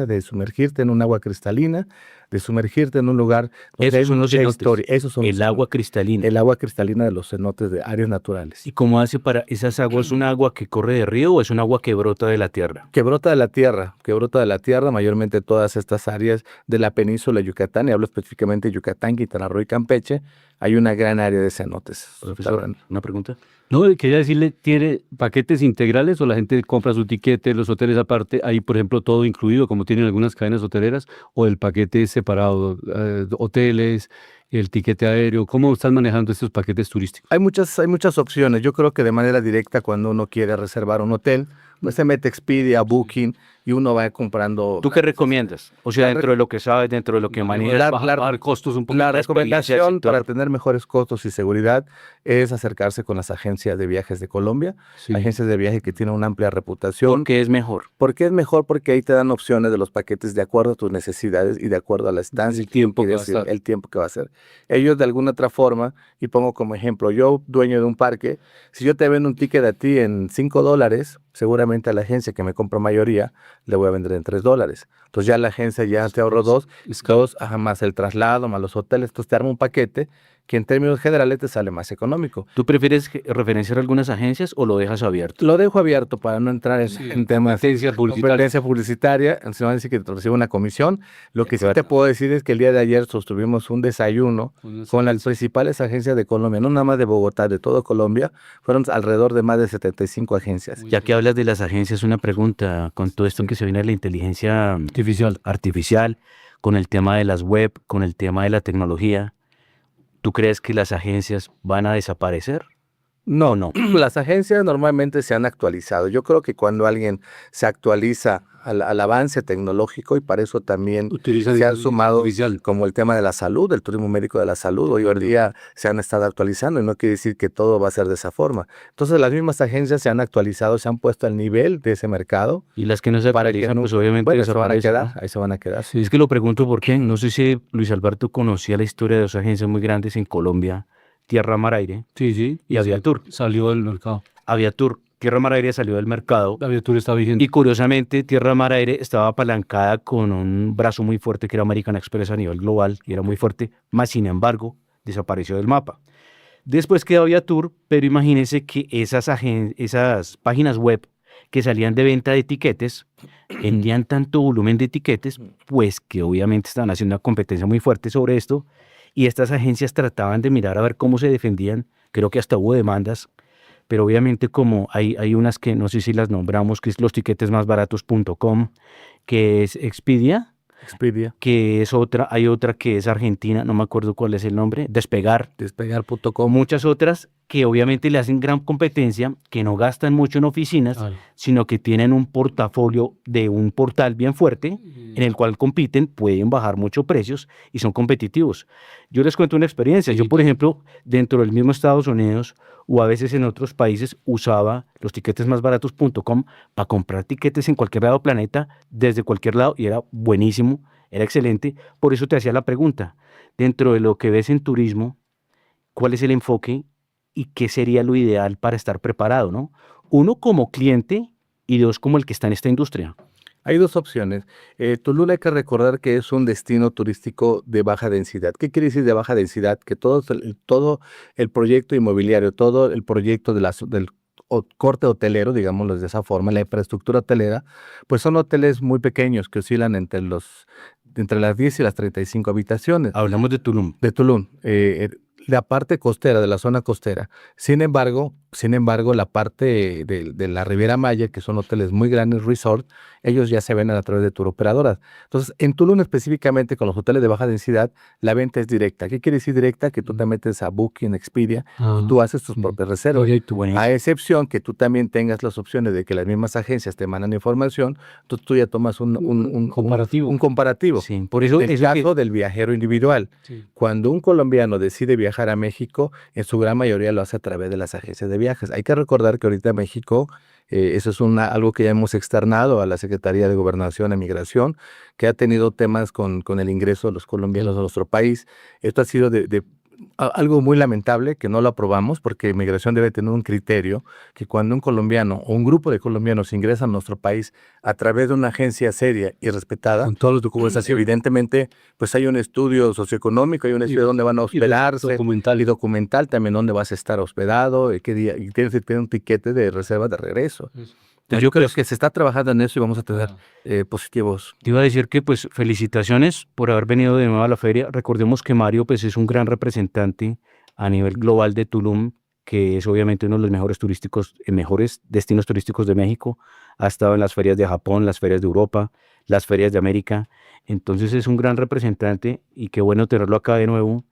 de sumergirte en un agua cristalina, de sumergirte en un lugar donde Esos hay son los mucha cenotes. historia. Esos son El los agua cristalina. el agua cristalina de los cenotes de áreas naturales. ¿Y cómo hace para esas aguas? ¿Es un agua que corre de río o es un agua que brota de la tierra? Que brota de la tierra, mayormente todas estas áreas de la península de Yucatán, y hablo específicamente de Yucatán, Quintana Roo y Campeche, hay una gran área de cenotes. Profesor, ¿una pregunta? No, quería decirle, ¿tiene paquetes integrales o la gente compra su tiquete, los hoteles aparte, ahí por ejemplo todo incluido como tienen algunas cadenas hoteleras, o el paquete es separado, hoteles, el tiquete aéreo? ¿Cómo están manejando estos paquetes turísticos? Hay muchas opciones. Yo creo que de manera directa, cuando uno quiere reservar un hotel, pues se mete Expedia, Booking, y uno va comprando. ¿Tú qué recomiendas? O sea, La dentro de lo que sabes, dentro de lo que manejas, Bajar costos un poco. La experiencia del recomendación sector. para tener mejores costos y seguridad es acercarse con las agencias de viajes de Colombia, Sí. agencias de viaje que tienen una amplia reputación. ¿Por qué es mejor? ¿Por qué es mejor? Porque ahí te dan opciones de los paquetes de acuerdo a tus necesidades y de acuerdo a la estancia, El tiempo y que va a estar. el tiempo que va a ser. Ellos de alguna otra forma, y pongo como ejemplo, yo dueño de un parque, si yo te vendo un ticket a ti en $5, seguramente a la agencia que me compra mayoría le voy a vender en $3. Entonces ya la agencia ya te ahorró dos, más el traslado, más los hoteles, entonces te arma un paquete que en términos generales te sale más económico. ¿Tú prefieres referenciar algunas agencias o lo dejas abierto? Lo dejo abierto para no entrar en temas de competencia publicitaria, se va a decir que te recibe una comisión. Lo que sí te puedo decir es que el día de ayer sostuvimos un desayuno con las principales agencias de Colombia, no nada más de Bogotá, de todo Colombia, fueron alrededor de más de 75 agencias. Ya que hablas de las agencias, una pregunta, con todo esto que se viene de la inteligencia artificial, con el tema de las web, con el tema de la tecnología, ¿tú crees que las agencias van a desaparecer? No. Las agencias normalmente se han actualizado. Yo creo que cuando alguien se actualiza al avance tecnológico, y para eso también se han sumado como el tema de la salud, el turismo médico de la salud, hoy en día se han estado actualizando, y no quiere decir que todo va a ser de esa forma. Entonces las mismas agencias se han actualizado, se han puesto al nivel de ese mercado. Y las que no se actualizan, pues obviamente ahí se van a desaparecen, quedar, ¿no? ahí se van a quedar. Sí, es que lo pregunto porque no sé si Luis Alberto conocía la historia de dos agencias muy grandes en Colombia, Tierra Mar Aire y Aviatur. Salió del mercado. Aviatur, Tierra Mar Aire salió del mercado. Aviatur está vigente. Y curiosamente, Tierra Mar Aire estaba apalancada con un brazo muy fuerte que era American Express a nivel global, y era muy fuerte, más sin embargo, desapareció del mapa. Después quedó Aviatur, pero imagínense que esas páginas web que salían de venta de etiquetes, vendían tanto volumen de etiquetes, pues que obviamente estaban haciendo una competencia muy fuerte sobre esto, y estas agencias trataban de mirar a ver cómo se defendían. Creo que hasta hubo demandas pero obviamente como hay unas que no sé si las nombramos, que es lostiquetesmasbaratos.com, que es Expedia, que es otra, hay otra que es argentina, no me acuerdo cuál es el nombre, Despegar.com. muchas otras que obviamente le hacen gran competencia, que no gastan mucho en oficinas, sino que tienen un portafolio de un portal bien fuerte, en el cual compiten, pueden bajar mucho precios y son competitivos. Yo les cuento una experiencia. Yo, por ejemplo, dentro del mismo Estados Unidos o a veces en otros países, usaba los tiquetesmasbaratos.com para comprar tiquetes en cualquier lado del planeta, desde cualquier lado, y era buenísimo, era excelente. Por eso te hacía la pregunta, dentro de lo que ves en turismo, ¿cuál es el enfoque y qué sería lo ideal para estar preparado, ¿no? Uno, como cliente, y dos, como el que está en esta industria. Hay dos opciones. Tulum, hay que recordar que es un destino turístico de baja densidad. ¿Qué quiere decir de baja densidad? Que todo el proyecto inmobiliario, todo el proyecto del corte hotelero, digámoslo de esa forma, la infraestructura hotelera, pues son hoteles muy pequeños que oscilan entre las 10 y las 35 habitaciones. Hablamos de Tulum. De Tulum. La parte costera, de la zona costera. Sin embargo, la parte de la Riviera Maya, que son hoteles muy grandes, resort, ellos ya se venden a través de turoperadoras. Entonces, en Tulum específicamente, con los hoteles de baja densidad, la venta es directa. ¿Qué quiere decir directa? Que tú te metes a Booking, Expedia, y tú haces tus propias reservas. A excepción que tú también tengas las opciones de que las mismas agencias te mandan información, tú ya tomas un comparativo. Sí, por eso en el caso del viajero individual. Sí. Cuando un colombiano decide viajar a México, en su gran mayoría lo hace a través de las agencias de viajes. Hay que recordar que ahorita México, eso es algo que ya hemos externado a la Secretaría de Gobernación y Migración, que ha tenido temas con el ingreso de los colombianos a nuestro país. Esto ha sido algo muy lamentable, que no lo aprobamos, porque Migración debe tener un criterio que cuando un colombiano o un grupo de colombianos ingresa a nuestro país a través de una agencia seria y respetada, con todos los documentos, evidentemente, pues hay un estudio socioeconómico, hay un estudio de dónde van a hospedarse, y documental también dónde vas a estar hospedado, qué día, y tienes que tener un tiquete de reserva de regreso. Entonces, yo creo que se está trabajando en eso y vamos a tener positivos. Te iba a decir que pues felicitaciones por haber venido de nuevo a la feria. Recordemos que Mario pues es un gran representante a nivel global de Tulum, que es obviamente uno de los mejores destinos turísticos de México. Ha estado en las ferias de Japón, las ferias de Europa, las ferias de América. Entonces es un gran representante y qué bueno tenerlo acá de nuevo,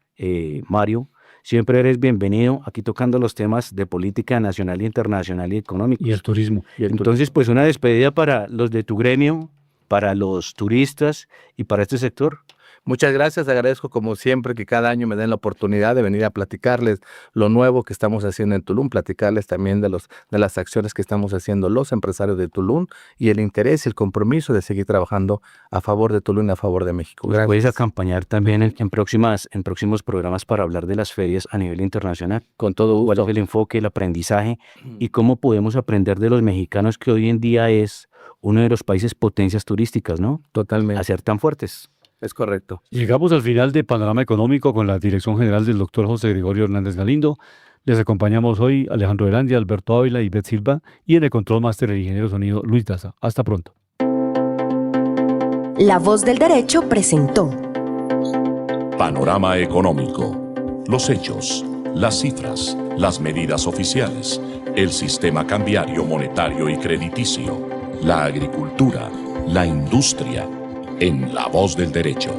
Mario. Siempre eres bienvenido aquí tocando los temas de política nacional, internacional y económica. Y el turismo. Entonces, pues una despedida para los de tu gremio, para los turistas y para este sector. Muchas gracias, agradezco como siempre que cada año me den la oportunidad de venir a platicarles lo nuevo que estamos haciendo en Tulum, platicarles también de las acciones que estamos haciendo los empresarios de Tulum y el interés y el compromiso de seguir trabajando a favor de Tulum y a favor de México. Gracias. Puedes acompañar también en próximos programas para hablar de las ferias a nivel internacional. Con todo gusto. ¿Cuál es el enfoque, el aprendizaje y cómo podemos aprender de los mexicanos, que hoy en día es uno de los países potencias turísticas, ¿no? Totalmente. A ser tan fuertes. Es correcto. Llegamos al final de Panorama Económico con la dirección general del doctor José Gregorio Hernández Galindo. Les acompañamos hoy Alejandro Velandia, Alberto Ávila y Beth Silva, y en el control máster el ingeniero sonido Luis Daza. Hasta pronto. La Voz del Derecho presentó Panorama Económico. Los hechos, las cifras, las medidas oficiales, el sistema cambiario, monetario y crediticio, la agricultura, la industria, en La Voz del Derecho.